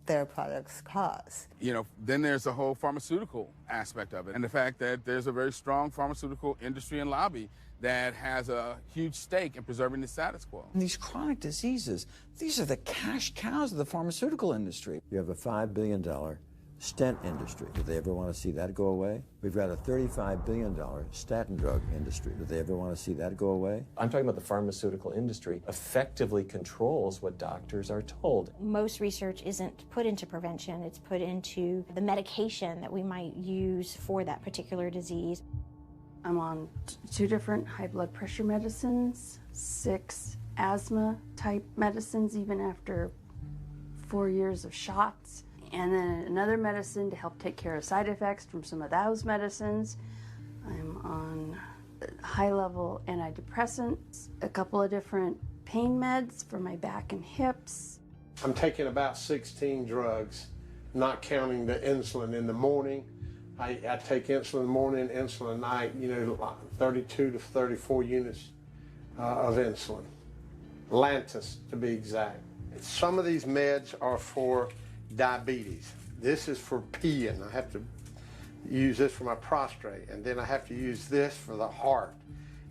Speaker 10: their products cause.
Speaker 4: You know, then there's the whole pharmaceutical aspect of it, and the fact that there's a very strong pharmaceutical industry and lobby that has a huge stake in preserving the status quo.
Speaker 5: These chronic diseases, these are the cash cows of the pharmaceutical industry.
Speaker 25: You have a $5 billion stent industry. Do they ever want to see that go away? We've got a $35 billion statin drug industry. Do they ever want to see that go away?
Speaker 7: I'm talking about the pharmaceutical industry effectively controls what doctors are told.
Speaker 9: Most research isn't put into prevention, it's put into the medication that we might use for that particular disease.
Speaker 13: I'm on 2 different high blood pressure medicines, 6 asthma type medicines, even after 4 years of shots. And then another medicine to help take care of side effects from some of those medicines. I'm on high-level antidepressants, a couple of different pain meds for my back and hips.
Speaker 18: I'm taking about 16 drugs, not counting the insulin in the morning. I take insulin in the morning, insulin at night, 32 to 34 units of insulin. Lantus to be exact. Some of these meds are for diabetes. This is for peeing. I have to use this for my prostate, and then I have to use this for the heart,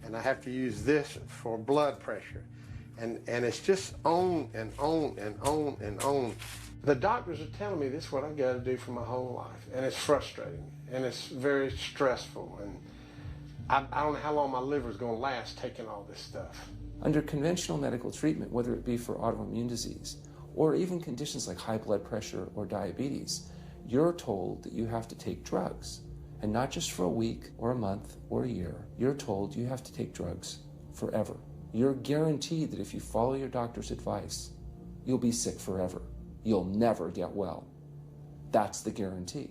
Speaker 18: and I have to use this for blood pressure. And it's just on and on and on and on. The doctors are telling me this is what I've got to do for my whole life, and it's frustrating, and it's very stressful, and I don't know how long my liver is going to last taking all this stuff.
Speaker 6: Under conventional medical treatment, whether it be for autoimmune disease or even conditions like high blood pressure or diabetes, you're told that you have to take drugs, and not just for a week or a month or a year. You're told you have to take drugs forever. You're guaranteed that if you follow your doctor's advice, you'll be sick forever. You'll never get well. That's the guarantee.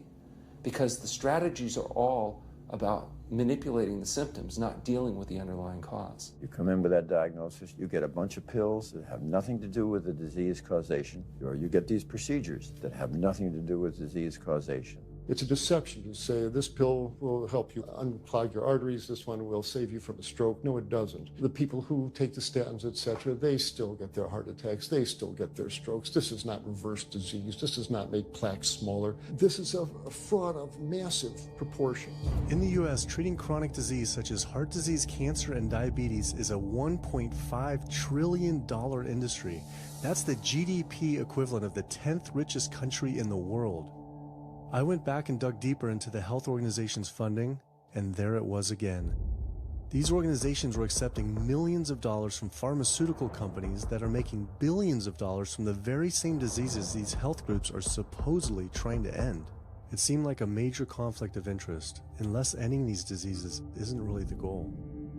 Speaker 6: Because the strategies are all about manipulating the symptoms, not dealing with the underlying cause.
Speaker 25: You come in with that diagnosis, you get a bunch of pills that have nothing to do with the disease causation, or you get these procedures that have nothing to do with disease causation.
Speaker 17: It's a deception to say this pill will help you unclog your arteries, this one will save you from a stroke. No, it doesn't. The people who take the statins, etc., they still get their heart attacks, they still get their strokes. This does not reverse disease. This does not make plaques smaller. This is a fraud of massive proportions.
Speaker 2: In the U.S., treating chronic disease such as heart disease, cancer, and diabetes is a $1.5 trillion industry. That's the GDP equivalent of the 10th richest country in the world. I went back and dug deeper into the health organization's funding, and there it was again. These organizations were accepting millions of dollars from pharmaceutical companies that are making billions of dollars from the very same diseases these health groups are supposedly trying to end. It seemed like a major conflict of interest, unless ending these diseases isn't really the goal.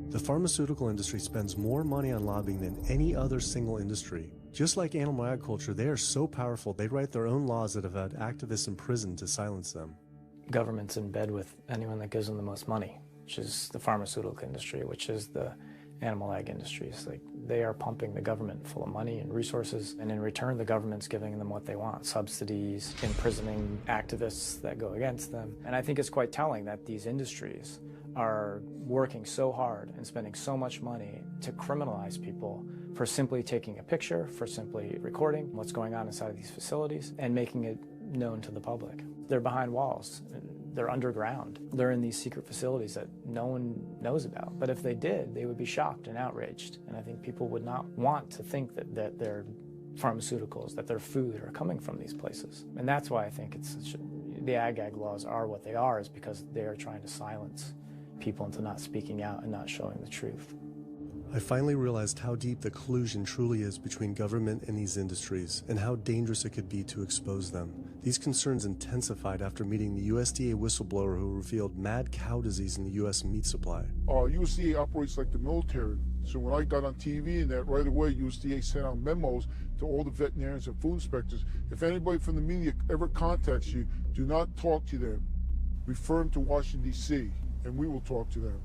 Speaker 2: The pharmaceutical industry spends more money on lobbying than any other single industry. Just like animal agriculture, they are so powerful they write their own laws that have had activists imprisoned to silence them.
Speaker 11: Government's in bed with anyone that gives them the most money, which is the pharmaceutical industry, which is the animal ag industries. Like, they are pumping the government full of money and resources, and in return the government's giving them what they want: subsidies, imprisoning activists that go against them. And I think it's quite telling that these industries are working so hard and spending so much money to criminalize people for simply taking a picture, for simply recording what's going on inside of these facilities and making it known to the public. They're behind walls. They're underground. They're in these secret facilities that no one knows about. But if they did, they would be shocked and outraged. And I think people would not want to think that their pharmaceuticals, that their food are coming from these places. And that's why I think the ag laws are what they are, is because they are trying to silence people into not speaking out and not showing the truth.
Speaker 2: I finally realized how deep the collusion truly is between government and these industries, and how dangerous it could be to expose them. These concerns intensified after meeting the USDA whistleblower who revealed mad cow disease in the U.S. meat supply.
Speaker 12: USDA operates like the military. So when I got on TV and that, right away USDA sent out memos to all the veterinarians and food inspectors. If anybody from the media ever contacts you, do not talk to them. Refer them to Washington, D.C., and we will talk to them.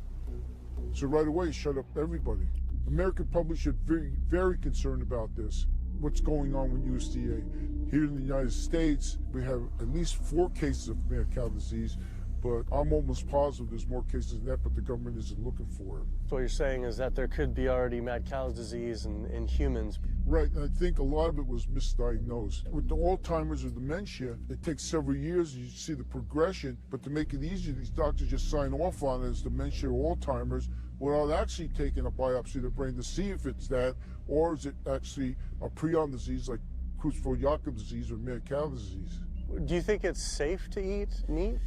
Speaker 12: So right away, shut up everybody. American public should be very concerned about this. What's going on with USDA? Here in the United States, we have at least 4 cases of mad cow disease, but I'm almost positive there's more cases than that, but the government isn't looking for it.
Speaker 14: So what you're saying is that there could be already mad cow disease in humans.
Speaker 12: Right, and I think a lot of it was misdiagnosed. With the Alzheimer's or dementia, it takes several years, you see the progression, but to make it easier, these doctors just sign off on it as dementia or Alzheimer's without actually taking a biopsy of the brain to see if it's that, or is it actually a prion disease like Creutzfeldt-Jakob disease or mad cow disease.
Speaker 14: Do you think it's safe to eat meat?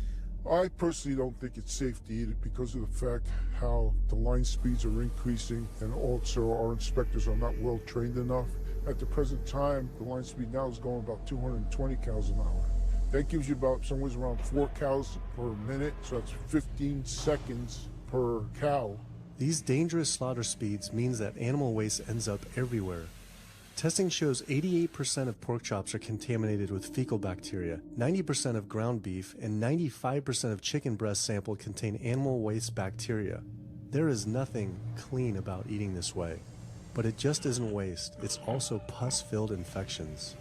Speaker 12: I personally don't think it's safe to eat it because of the fact how the line speeds are increasing, and also our inspectors are not well trained enough. At the present time, the line speed now is going about 220 cows an hour. That gives you about somewhere around 4 cows per minute, so that's 15 seconds per cow.
Speaker 2: These dangerous slaughter speeds means that animal waste ends up everywhere. Testing shows 88% of pork chops are contaminated with fecal bacteria, 90% of ground beef, and 95% of chicken breast sampled contain animal waste bacteria. There is nothing clean about eating this way. But it just isn't waste, it's also pus-filled infections.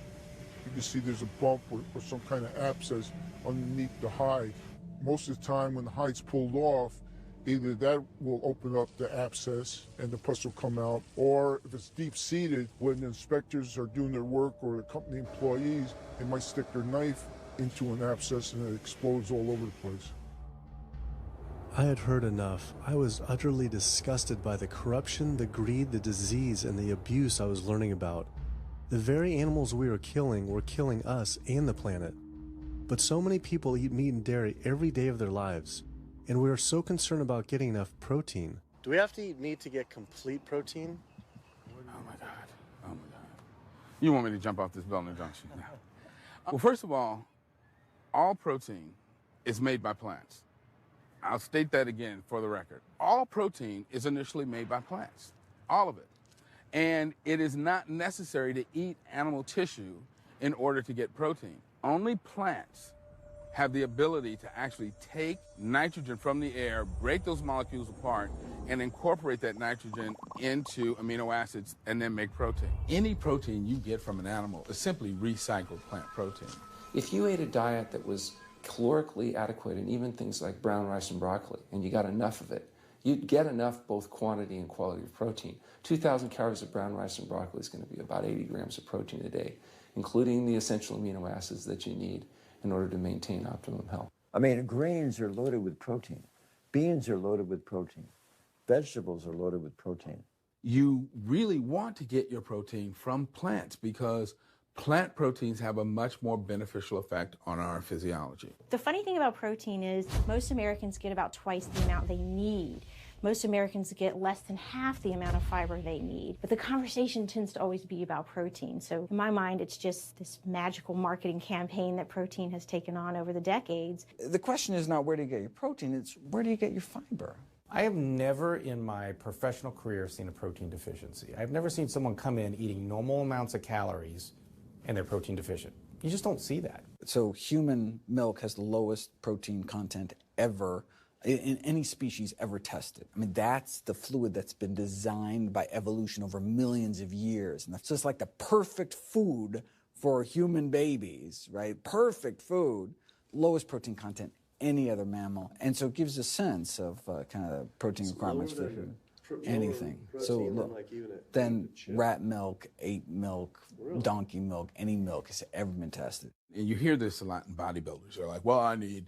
Speaker 12: You can see there's a bump or some kind of abscess underneath the hide. Most of the time when the hide's pulled off, Either that will open up the abscess and the pus will come out, or if it's deep-seated, when the inspectors are doing their work or the company employees, they might stick their knife into an abscess and it explodes all over the place.
Speaker 2: I had heard enough. I was utterly disgusted by the corruption, the greed, the disease, and the abuse I was learning about. The very animals we were killing us and the planet. But so many people eat meat and dairy every day of their lives, and we are so concerned about getting enough protein. Do we have to eat meat to get complete protein?
Speaker 4: Oh my God. Oh my God. You want me to jump off this building, don't you? No. Well, first of all protein is made by plants. I'll state that again for the record. All protein is initially made by plants, all of it. And it is not necessary to eat animal tissue in order to get protein. Only plants have the ability to actually take nitrogen from the air, break those molecules apart, and incorporate that nitrogen into amino acids and then make protein. Any protein you get from an animal is simply recycled plant protein.
Speaker 6: If you ate a diet that was calorically adequate, and even things like brown rice and broccoli, and you got enough of it, you'd get enough both quantity and quality of protein. 2,000 calories of brown rice and broccoli is going to be about 80 grams of protein a day, including the essential amino acids that you need in order to maintain optimum health.
Speaker 25: I mean, grains are loaded with protein. Beans are loaded with protein. Vegetables are loaded with protein.
Speaker 4: You really want to get your protein from plants because plant proteins have a much more beneficial effect on our physiology.
Speaker 9: The funny thing about protein is most Americans get about twice the amount they need. Most Americans get less than half the amount of fiber they need. But the conversation tends to always be about protein. So in my mind, it's just this magical marketing campaign that protein has taken on over the decades.
Speaker 5: The question is not where do you get your protein, it's where do you get your fiber?
Speaker 15: I have never in my professional career seen a protein deficiency. I've never seen someone come in eating normal amounts of calories and they're protein deficient. You just don't see that.
Speaker 5: So human milk has the lowest protein content ever in any species ever tested. I mean, that's the fluid that's been designed by evolution over millions of years. And that's just like the perfect food for human babies, right? Perfect food, lowest protein content any other mammal. And so it gives a sense of kind of protein requirements for food. Anything. So look, then rat milk, ape milk, donkey milk, any milk has ever been tested.
Speaker 4: And you hear this a lot in bodybuilders. They're like, well, I need,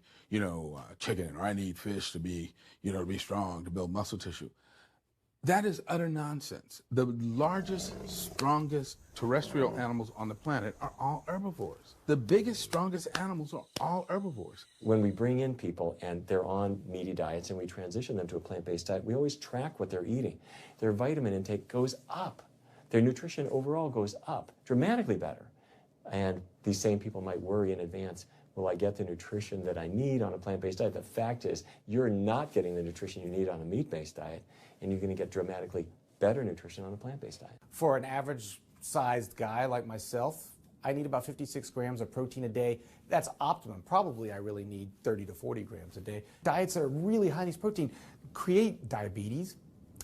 Speaker 4: chicken, or I need fish to be, to be strong, to build muscle tissue. That is utter nonsense. The largest, strongest terrestrial animals on the planet are all herbivores. The biggest, strongest animals are all herbivores.
Speaker 7: When we bring in people and they're on meaty diets and we transition them to a plant-based diet, we always track what they're eating. Their vitamin intake goes up. Their nutrition overall goes up, dramatically better. And these same people might worry in advance, will I get the nutrition that I need on a plant-based diet? The fact is, you're not getting the nutrition you need on a meat-based diet, and you're going to get dramatically better nutrition on a plant-based diet.
Speaker 15: For an average-sized guy like myself, I need about 56 grams of protein a day. That's optimum. Probably I really need 30 to 40 grams a day. Diets that are really high in these protein create diabetes,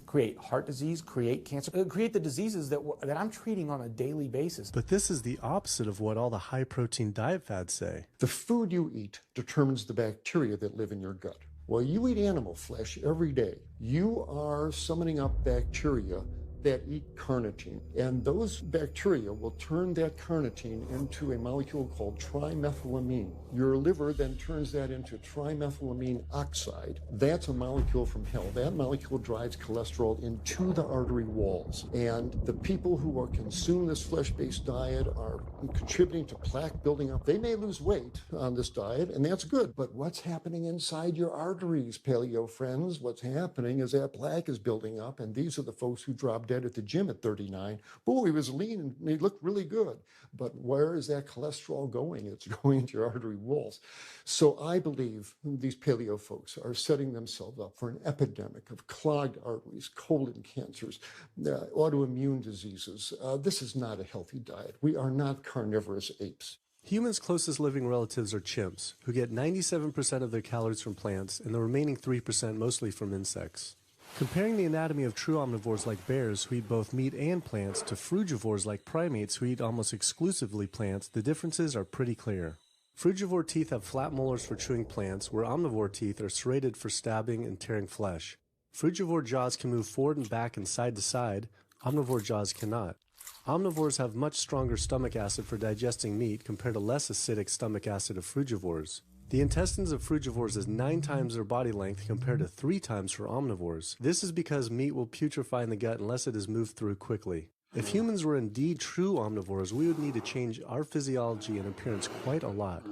Speaker 15: create heart disease, create cancer, create the diseases that I'm treating on a daily basis.
Speaker 2: But this is the opposite of what all the high-protein diet fads say.
Speaker 17: The food you eat determines the bacteria that live in your gut. Well, you eat animal flesh every day. You are summoning up bacteria that eat carnitine. And those bacteria will turn that carnitine into a molecule called trimethylamine. Your liver then turns that into trimethylamine oxide. That's a molecule from hell. That molecule drives cholesterol into the artery walls. And the people who are consuming this flesh-based diet are contributing to plaque building up. They may lose weight on this diet, and that's good. But what's happening inside your arteries, paleo friends? What's happening is that plaque is building up, and these are the folks who drop dead at the gym at 39. Boy, he was lean and he looked really good. But where is that cholesterol going? It's going into your artery walls. So I believe these paleo folks are setting themselves up for an epidemic of clogged arteries, colon cancers, autoimmune diseases. This is not a healthy diet. We are not carnivorous apes.
Speaker 2: Humans' closest living relatives are chimps, who get 97% of their calories from plants and the remaining 3% mostly from insects. Comparing the anatomy of true omnivores like bears, who eat both meat and plants, to frugivores like primates, who eat almost exclusively plants, the differences are pretty clear. Frugivore teeth have flat molars for chewing plants, where omnivore teeth are serrated for stabbing and tearing flesh. Frugivore jaws can move forward and back and side to side. Omnivore jaws cannot. Omnivores have much stronger stomach acid for digesting meat compared to less acidic stomach acid of frugivores. The intestines of frugivores is 9 times their body length compared to 3 times for omnivores. This is because meat will putrefy in the gut unless it is moved through quickly. If humans were indeed true omnivores, we would need to change our physiology and appearance quite a lot.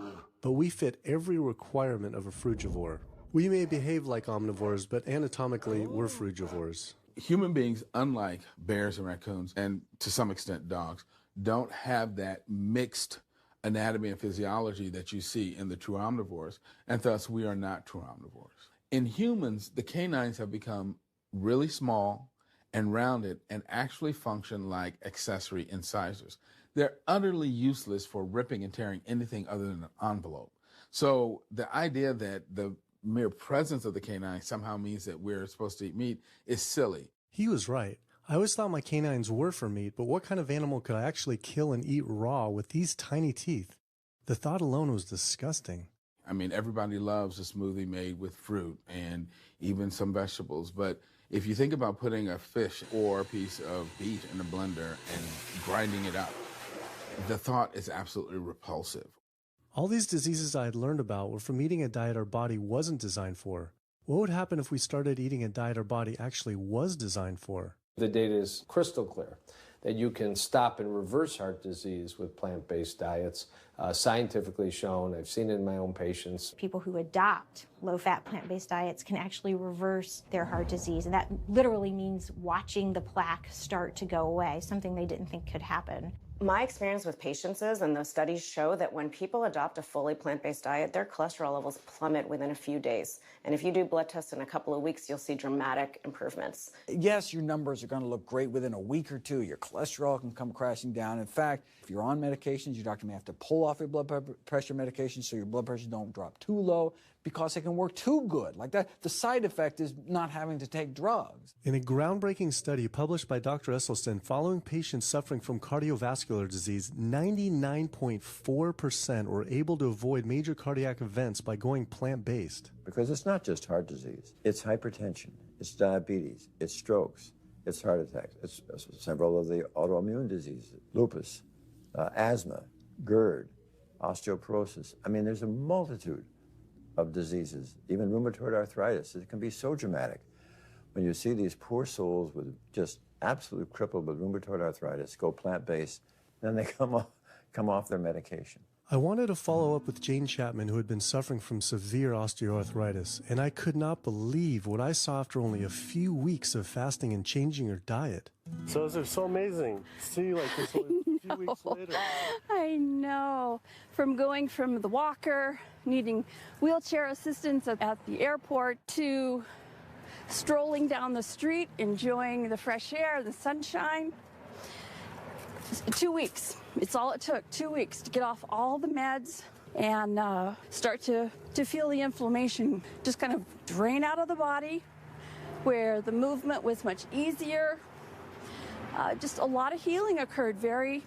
Speaker 2: But we fit every requirement of a frugivore. We may behave like omnivores, but anatomically, we're frugivores.
Speaker 4: Human beings, unlike bears and raccoons, and to some extent dogs, don't have that mixed anatomy and physiology that you see in the true omnivores, and thus we are not true omnivores. In humans, the canines have become really small and rounded and actually function like accessory incisors. They're utterly useless for ripping and tearing anything other than an envelope. So the idea that the mere presence of the canine somehow means that we're supposed to eat meat is silly.
Speaker 2: He was right. I always thought my canines were for meat, but what kind of animal could I actually kill and eat raw with these tiny teeth? The thought alone was disgusting.
Speaker 4: I mean, everybody loves a smoothie made with fruit and even some vegetables, but if you think about putting a fish or a piece of beef in a blender and grinding it up, the thought is absolutely repulsive.
Speaker 2: All these diseases I had learned about were from eating a diet our body wasn't designed for. What would happen if we started eating a diet our body actually was designed for?
Speaker 16: The data is crystal clear that you can stop and reverse heart disease with plant-based diets, scientifically shown. I've seen it in my own patients.
Speaker 9: People who adopt low-fat plant-based diets can actually reverse their heart disease, and that literally means watching the plaque start to go away, something they didn't think could happen.
Speaker 19: My experience with patients is, and those studies show, that when people adopt a fully plant-based diet, their cholesterol levels plummet within a few days. And if you do blood tests in a couple of weeks, you'll see dramatic improvements.
Speaker 5: Yes, your numbers are going to look great within a week or two. Your cholesterol can come crashing down. In fact, if you're on medications, your doctor may have to pull off your blood pressure medication so your blood pressure don't drop too low because it can work too good. Like that, the side effect is not having to take drugs.
Speaker 2: In a groundbreaking study published by Dr. Esselstyn following patients suffering from cardiovascular disease, 99.4% were able to avoid major cardiac events by going plant-based.
Speaker 25: Because it's not just heart disease. It's hypertension, it's diabetes, it's strokes, it's heart attacks, it's several of the autoimmune diseases, lupus, asthma, GERD, osteoporosis. I mean, there's a multitude of diseases, even rheumatoid arthritis. It can be so dramatic when you see these poor souls with just absolutely crippled with rheumatoid arthritis go plant-based, then they come off their medication.
Speaker 2: I wanted to follow up with Jane Chapman, who had been suffering from severe osteoarthritis, and I could not believe what I saw after only a few weeks of fasting and changing her diet.
Speaker 14: So it's so amazing to see like this only a few weeks later.
Speaker 13: I know. From going from the walker, needing wheelchair assistance at the airport, to strolling down the street, enjoying the fresh air, the sunshine. 2 weeks. It's all it took, 2 weeks to get off all the meds and start to feel the inflammation just kind of drain out of the body, where the movement was much easier. Just a lot of healing occurred very,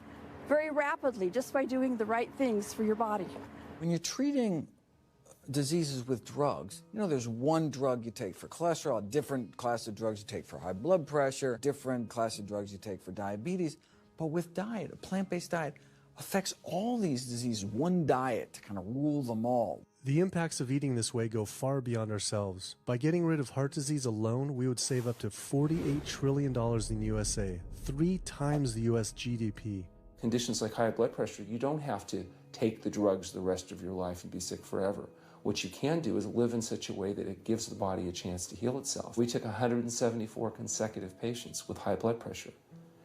Speaker 13: very rapidly just by doing the right things for your body.
Speaker 5: When you're treating diseases with drugs, you know, there's one drug you take for cholesterol, a different class of drugs you take for high blood pressure, different class of drugs you take for diabetes. But with diet, a plant-based diet affects all these diseases, one diet to kind of rule them all.
Speaker 2: The impacts of eating this way go far beyond ourselves. By getting rid of heart disease alone, we would save up to $48 trillion in the USA, 3 times the US GDP.
Speaker 6: Conditions like high blood pressure, you don't have to take the drugs the rest of your life and be sick forever. What you can do is live in such a way that it gives the body a chance to heal itself. We took 174 consecutive patients with high blood pressure,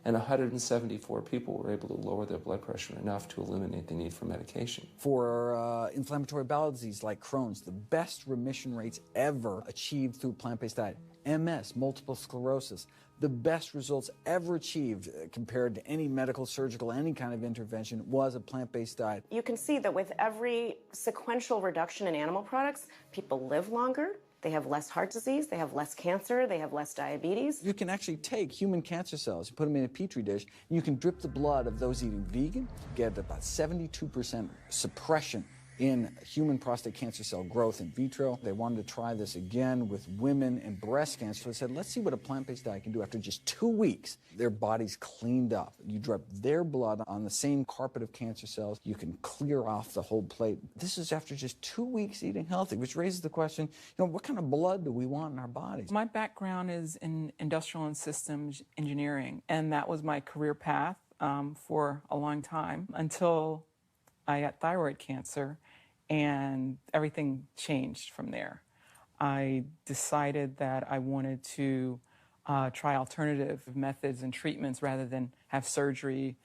Speaker 6: and 174 people were able to lower their blood pressure enough to eliminate the need for medication.
Speaker 5: For inflammatory bowel disease like Crohn's, the best remission rates ever achieved through plant-based diet. MS, multiple sclerosis, the best results ever achieved compared to any medical, surgical, any kind of intervention was a plant-based diet.
Speaker 19: You can see that with every sequential reduction in animal products, people live longer, they have less heart disease, they have less cancer, they have less diabetes.
Speaker 5: You can actually take human cancer cells, you put them in a petri dish, and you can drip the blood of those eating vegan, get about 72% suppression in human prostate cancer cell growth in vitro. They wanted to try this again with women and breast cancer. So they said, let's see what a plant-based diet can do. After just 2 weeks, their bodies cleaned up. You drop their blood on the same carpet of cancer cells. You can clear off the whole plate. This is after just 2 weeks eating healthy, which raises the question, what kind of blood do we want in our bodies?
Speaker 1: My background is in industrial and systems engineering, and that was my career path for a long time until I got thyroid cancer, and everything changed from there. I decided that I wanted to try alternative methods and treatments rather than have surgery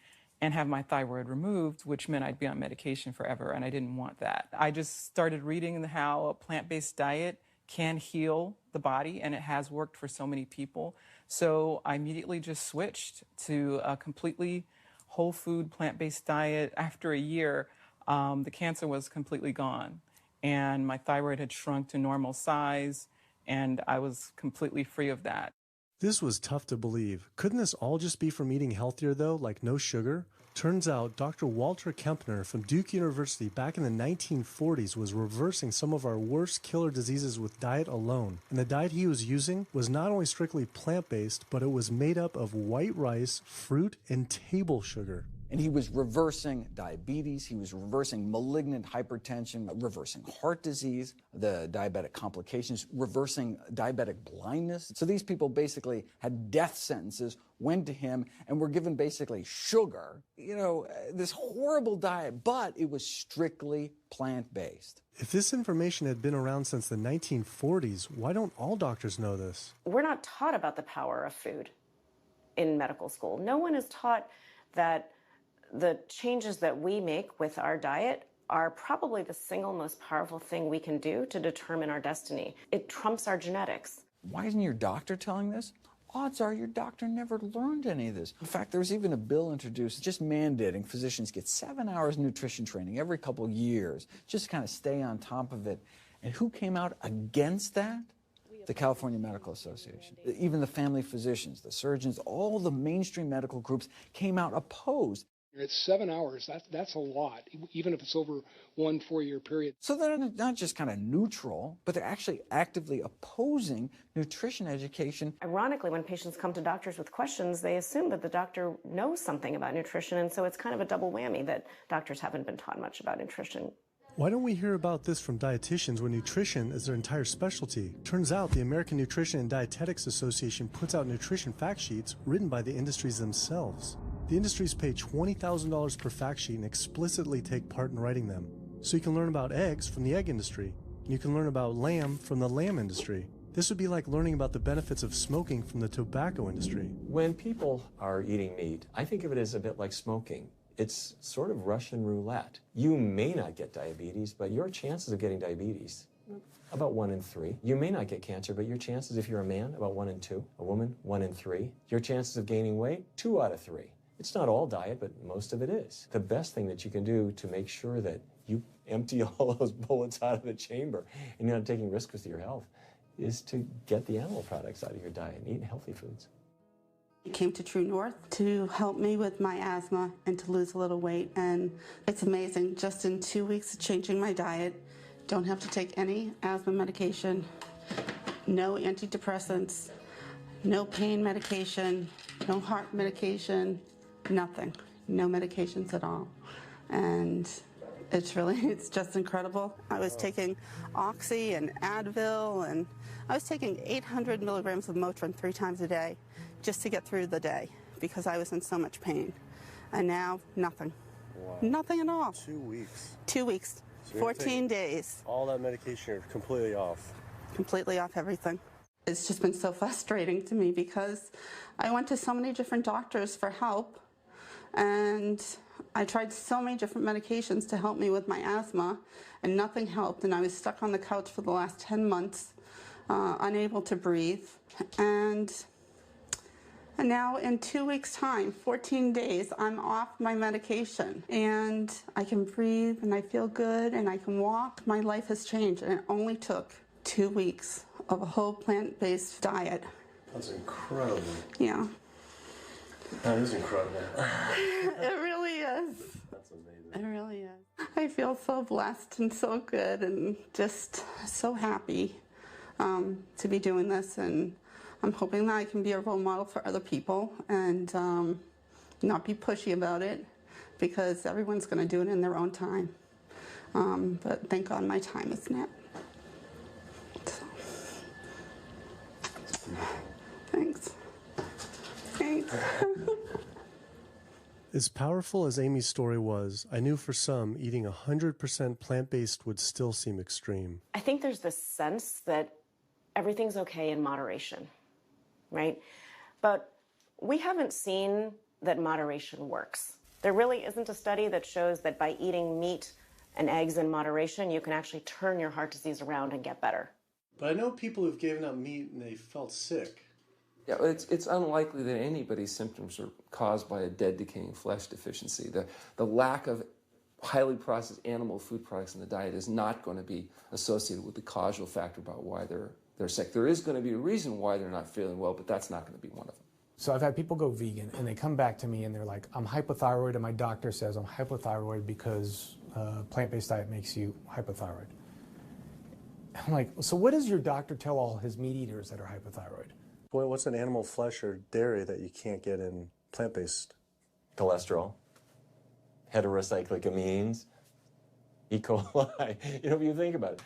Speaker 1: and have my thyroid removed, which meant I'd be on medication forever, and I didn't want that. I just started reading how a plant-based diet can heal the body, and it has worked for so many people. So I immediately just switched to a completely whole food plant-based diet. After a year, the cancer was completely gone, and my thyroid had shrunk to normal size, and I was completely free of that.
Speaker 2: This was tough to believe. Couldn't this all just be from eating healthier, though, like no sugar? Turns out Dr. Walter Kempner from Duke University back in the 1940s was reversing some of our worst killer diseases with diet alone. And the diet he was using was not only strictly plant-based, but it was made up of white rice, fruit, and table sugar.
Speaker 5: And he was reversing diabetes, he was reversing malignant hypertension, reversing heart disease, the diabetic complications, reversing diabetic blindness. So these people basically had death sentences, went to him, and were given basically sugar, this horrible diet, but it was strictly plant-based.
Speaker 2: If this information had been around since the 1940s, why don't all doctors know this?
Speaker 19: We're not taught about the power of food in medical school. No one is taught that the changes that we make with our diet are probably the single most powerful thing we can do to determine our destiny. It trumps our genetics.
Speaker 5: Why isn't your doctor telling this? Odds are your doctor never learned any of this. In fact, there was even a bill introduced just mandating physicians get 7 hours nutrition training every couple years, just to kind of stay on top of it. And who came out against that? The California Medical Association. Even the family physicians, the surgeons, all the mainstream medical groups came out opposed.
Speaker 20: It's 7 hours. That's a lot, even if it's over 1 4-year period.
Speaker 5: So they're not just kind of neutral, but they're actually actively opposing nutrition education.
Speaker 19: Ironically, when patients come to doctors with questions, they assume that the doctor knows something about nutrition, and so it's kind of a double whammy that doctors haven't been taught much about nutrition.
Speaker 2: Why don't we hear about this from dietitians when nutrition is their entire specialty? Turns out the American Nutrition and Dietetics Association puts out nutrition fact sheets written by the industries themselves. The industries pay $20,000 per fact sheet and explicitly take part in writing them. So you can learn about eggs from the egg industry, and you can learn about lamb from the lamb industry. This would be like learning about the benefits of smoking from the tobacco industry.
Speaker 7: When people are eating meat, I think of it as a bit like smoking. It's sort of Russian roulette. You may not get diabetes, but your chances of getting diabetes, about 1 in 3. You may not get cancer, but your chances, if you're a man, about 1 in 2. A woman, 1 in 3. Your chances of gaining weight, 2 out of 3. It's not all diet, but most of it is. The best thing that you can do to make sure that you empty all those bullets out of the chamber and you're not taking risks with your health is to get the animal products out of your diet and eat healthy foods.
Speaker 21: I came to True North to help me with my asthma and to lose a little weight, and it's amazing. Just in 2 weeks of changing my diet, don't have to take any asthma medication, no antidepressants, no pain medication, no heart medication, nothing, no medications at all. And it's just incredible. I was taking Oxy and Advil, and I was taking 800 milligrams of Motrin 3 times a day just to get through the day because I was in so much pain. And now, nothing.
Speaker 14: Wow.
Speaker 21: Nothing at all.
Speaker 14: 2 weeks.
Speaker 21: 2 weeks,
Speaker 14: So
Speaker 21: 14 days.
Speaker 14: All that medication, you're completely off.
Speaker 21: Completely off everything. It's just been so frustrating to me because I went to so many different doctors for help, and I tried so many different medications to help me with my asthma, and nothing helped, and I was stuck on the couch for the last 10 months, unable to breathe. And now in 2 weeks' time, 14 days, I'm off my medication, and I can breathe, and I feel good, and I can walk. My life has changed, and it only took 2 weeks of a whole plant-based diet.
Speaker 14: That's incredible.
Speaker 21: Yeah.
Speaker 14: That is incredible.
Speaker 21: It really is.
Speaker 14: That's amazing.
Speaker 21: It really is. I feel so blessed and so good and just so happy to be doing this, and I'm hoping that I can be a role model for other people and not be pushy about it, because everyone's going to do it in their own time. But thank God my time is now. Thanks. Thanks.
Speaker 2: As powerful as Amy's story was, I knew for some, eating 100% plant-based would still seem extreme.
Speaker 19: I think there's this sense that everything's okay in moderation, right? But we haven't seen that moderation works. There really isn't a study that shows that by eating meat and eggs in moderation, you can actually turn your heart disease around and get better.
Speaker 2: But I know people who've given up meat and they felt sick.
Speaker 6: Yeah, it's unlikely that anybody's symptoms are caused by a dead, decaying flesh deficiency. The lack of highly processed animal food products in the diet is not going to be associated with the causal factor about why they're sick. There is going to be a reason why they're not feeling well, but that's not going to be one of them.
Speaker 15: So I've had people go vegan, and they come back to me, and they're like, I'm hypothyroid, and my doctor says I'm hypothyroid because plant-based diet makes you hypothyroid. I'm like, so what does your doctor tell all his meat eaters that are hypothyroid?
Speaker 2: Boy, what's an animal flesh or dairy that you can't get in plant-based?
Speaker 7: Cholesterol, heterocyclic amines, E. coli. You know, if you think about it,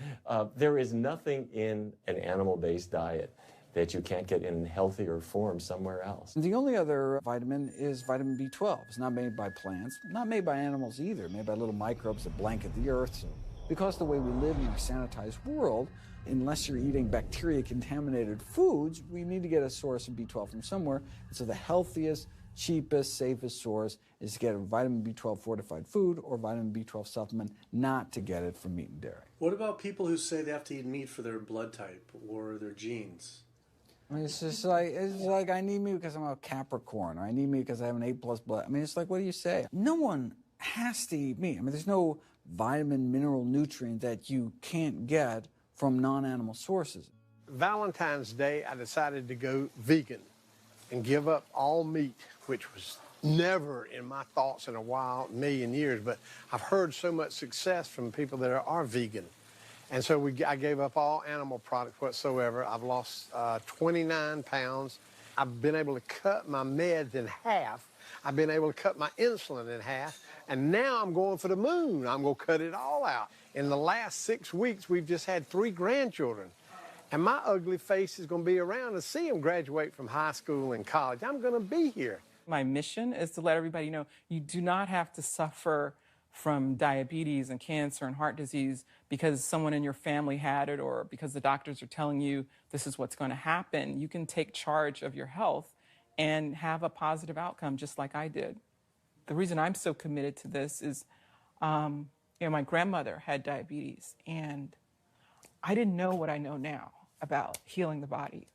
Speaker 7: there is nothing in an animal-based diet that you can't get in healthier form somewhere else.
Speaker 5: The only other vitamin is vitamin B12. It's not made by plants, not made by animals either, made by little microbes that blanket the earth. So because the way we live in our sanitized world, unless you're eating bacteria-contaminated foods, we need to get a source of B12 from somewhere. And so the healthiest, cheapest, safest source is to get a vitamin B12 fortified food or vitamin B12 supplement, not to get it from meat and dairy.
Speaker 2: What about people who say they have to eat meat for their blood type or their genes?
Speaker 5: I mean, it's like I need meat because I'm a Capricorn, or I need meat because I have an A+ blood. I mean, it's like, what do you say? No one has to eat meat. I mean, there's no vitamin, mineral, nutrient that you can't get from non-animal sources.
Speaker 18: Valentine's Day, I decided to go vegan and give up all meat, which was never in my thoughts in a million years, but I've heard so much success from people that are vegan. And so I gave up all animal products whatsoever. I've lost 29 pounds. I've been able to cut my meds in half. I've been able to cut my insulin in half. And now I'm going for the moon. I'm going to cut it all out. In the last 6 weeks, we've just had 3 grandchildren. And my ugly face is going to be around to see them graduate from high school and college. I'm going to be here.
Speaker 1: My mission is to let everybody know you do not have to suffer from diabetes and cancer and heart disease because someone in your family had it or because the doctors are telling you this is what's going to happen. You can take charge of your health and have a positive outcome just like I did. The reason I'm so committed to this is, my grandmother had diabetes, and I didn't know what I know now about healing the body.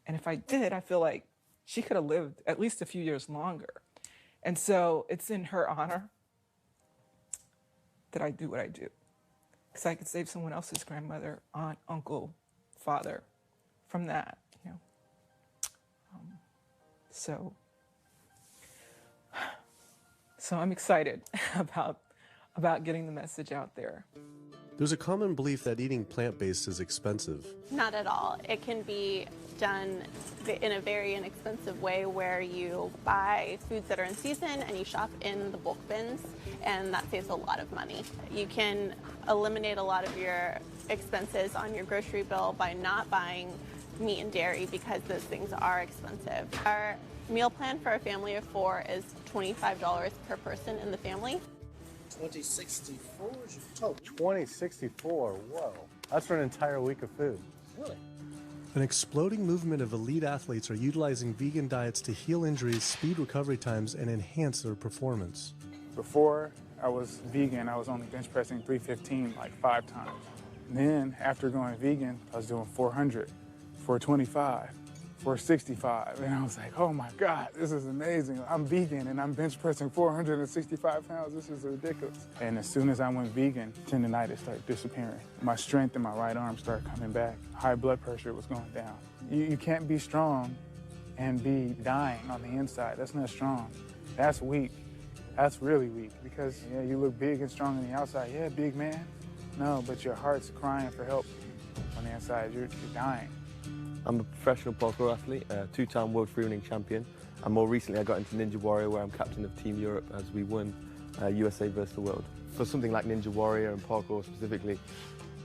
Speaker 1: And if I did, I feel like she could have lived at least a few years longer. And so it's in her honor that I do what I do. Because I could save someone else's grandmother, aunt, uncle, father from that, So I'm excited about getting the message out there.
Speaker 2: There's a common belief that eating plant-based is expensive.
Speaker 3: Not at all. It can be done in a very inexpensive way where you buy foods that are in season and you shop in the bulk bins, and that saves a lot of money. You can eliminate a lot of your expenses on your grocery bill by not buying meat and dairy because those things are expensive. Our meal plan for a family of 4 is $25 per person in the family.
Speaker 8: 2064 is your total.
Speaker 2: 2064, whoa. That's for an entire week of food.
Speaker 8: Really?
Speaker 2: An exploding movement of elite athletes are utilizing vegan diets to heal injuries, speed recovery times, and enhance their performance.
Speaker 22: Before I was vegan, I was only bench pressing 315 like 5 times. Then after going vegan, I was doing 400, 425, 465. And I was like, oh my God, this is amazing. I'm vegan and I'm bench pressing 465 pounds. This is ridiculous. And as soon as I went vegan, tendinitis started disappearing. My strength in my right arm started coming back. High blood pressure was going down. You can't be strong and be dying on the inside. That's not strong. That's weak. That's really weak because yeah, you look big and strong on the outside. Yeah, big man. No, but your heart's crying for help on the inside. You're dying.
Speaker 10: I'm a professional parkour athlete, a two-time world freerunning champion, and more recently I got into Ninja Warrior where I'm captain of Team Europe as we won USA versus the world. For something like Ninja Warrior and parkour specifically,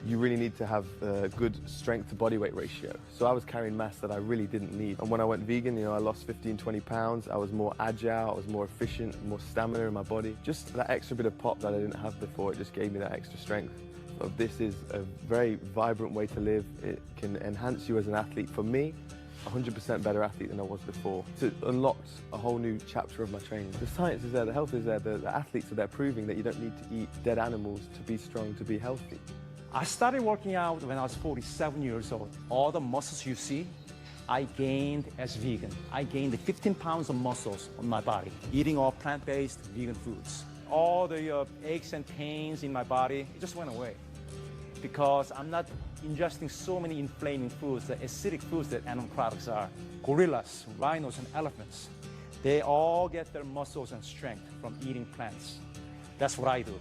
Speaker 10: you really need to have a good strength to body weight ratio. So I was carrying mass that I really didn't need. And when I went vegan, you know, I lost 15, 20 pounds. I was more agile, I was more efficient, more stamina in my body. Just that extra bit of pop that I didn't have before, it just gave me that extra strength. So this is a very vibrant way to live. It can enhance you as an athlete. For me, 100% better athlete than I was before. It unlocked a whole new chapter of my training. The science is there, the health is there, the athletes are there proving that you don't need to eat dead animals to be strong, to be healthy.
Speaker 11: I started working out when I was 47 years old. All the muscles you see, I gained as vegan. I gained 15 pounds of muscles on my body, eating all plant-based vegan foods. All the aches and pains in my body, it just went away. Because I'm not ingesting so many inflaming foods, the acidic foods that animal products are. Gorillas, rhinos, and elephants, they all get their muscles and strength from eating plants. That's what I do.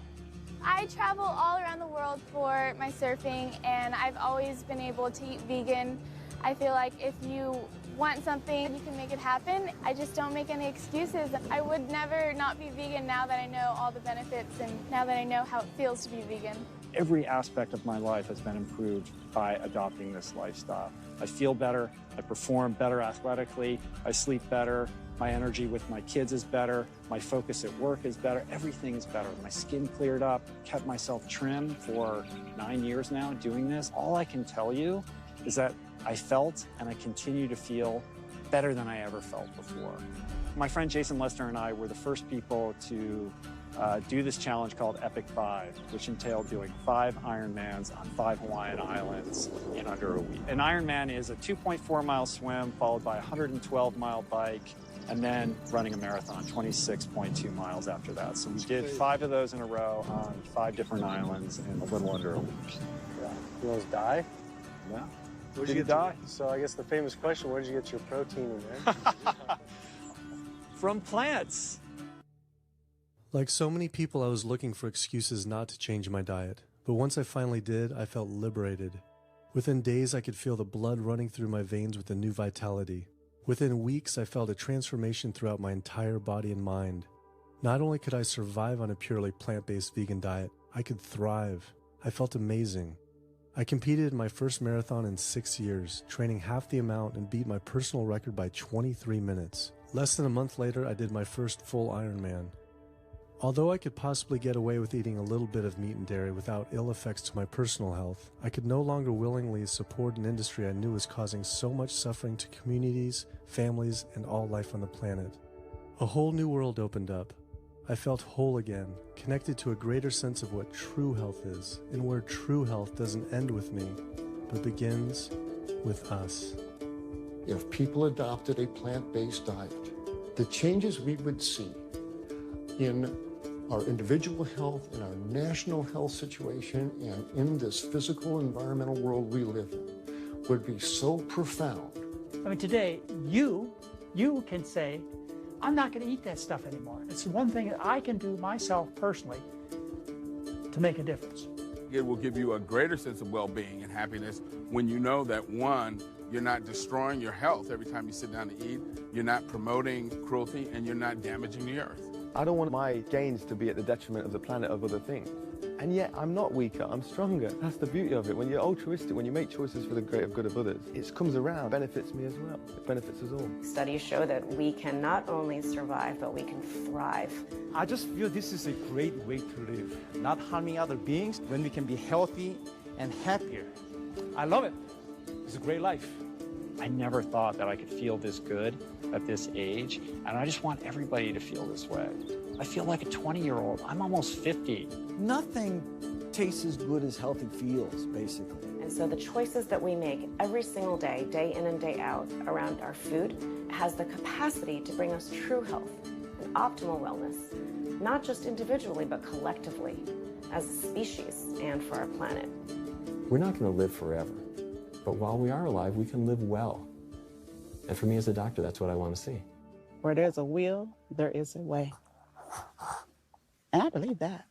Speaker 12: I travel all around the world for my surfing, and I've always been able to eat vegan. I feel like if you want something, you can make it happen. I just don't make any excuses. I would never not be vegan now that I know all the benefits and now that I know how it feels to be vegan.
Speaker 23: Every aspect of my life has been improved by adopting this lifestyle. I feel better, I perform better athletically, I sleep better, my energy with my kids is better, my focus at work is better, everything is better. My skin cleared up, kept myself trim for 9 years now doing this. All I can tell you is that I felt and I continue to feel better than I ever felt before. My friend Jason Lester and I were the first people to do this challenge called Epic 5, which entailed doing 5 Ironmans on 5 Hawaiian islands in under a week. An Ironman is a 2.4-mile swim followed by a 112-mile bike and then running a marathon, 26.2 miles after that. So we did 5 of those in a row on 5 different islands in a little under a week.
Speaker 14: Yeah. You almost die?
Speaker 11: Yeah.
Speaker 14: Where'd you get die? So I guess the famous question, where did you get your protein and energy?
Speaker 11: From plants.
Speaker 2: Like so many people, I was looking for excuses not to change my diet. But once I finally did, I felt liberated. Within days, I could feel the blood running through my veins with a new vitality. Within weeks, I felt a transformation throughout my entire body and mind. Not only could I survive on a purely plant-based vegan diet, I could thrive. I felt amazing. I competed in my first marathon in 6 years, training half the amount and beat my personal record by 23 minutes. Less than a month later, I did my first full Ironman. Although I could possibly get away with eating a little bit of meat and dairy without ill effects to my personal health, I could no longer willingly support an industry I knew was causing so much suffering to communities, families, and all life on the planet. A whole new world opened up. I felt whole again, connected to a greater sense of what true health is, and where true health doesn't end with me, but begins with us.
Speaker 17: If people adopted a plant-based diet, the changes we would see in our individual health, in our national health situation, and in this physical environmental world we live in would be so profound.
Speaker 24: I mean, today, you can say, I'm not going to eat that stuff anymore. It's one thing that I can do myself personally to make a difference.
Speaker 4: It will give you a greater sense of well-being and happiness when you know that, one, you're not destroying your health every time you sit down to eat, you're not promoting cruelty, and you're not damaging the earth.
Speaker 10: I don't want my gains to be at the detriment of the planet of other things. And yet I'm not weaker, I'm stronger. That's the beauty of it. When you're altruistic, when you make choices for the greater good of others, it comes around, benefits me as well. It benefits us all.
Speaker 19: Studies show that we can not only survive, but we can thrive.
Speaker 11: I just feel this is a great way to live, not harming other beings when we can be healthy and happier. I love it. It's a great life.
Speaker 23: I never thought that I could feel this good at this age, and I just want everybody to feel this way. I feel like a 20-year-old. I'm almost 50.
Speaker 5: Nothing tastes as good as healthy feels, basically.
Speaker 19: And so the choices that we make every single day, day in and day out, around our food, has the capacity to bring us true health and optimal wellness, not just individually, but collectively, as a species and for our planet.
Speaker 7: We're not going to live forever, but while we are alive, we can live well. And for me as a doctor, that's what I want to see.
Speaker 9: Where there's a will, there is a way. And I believe that.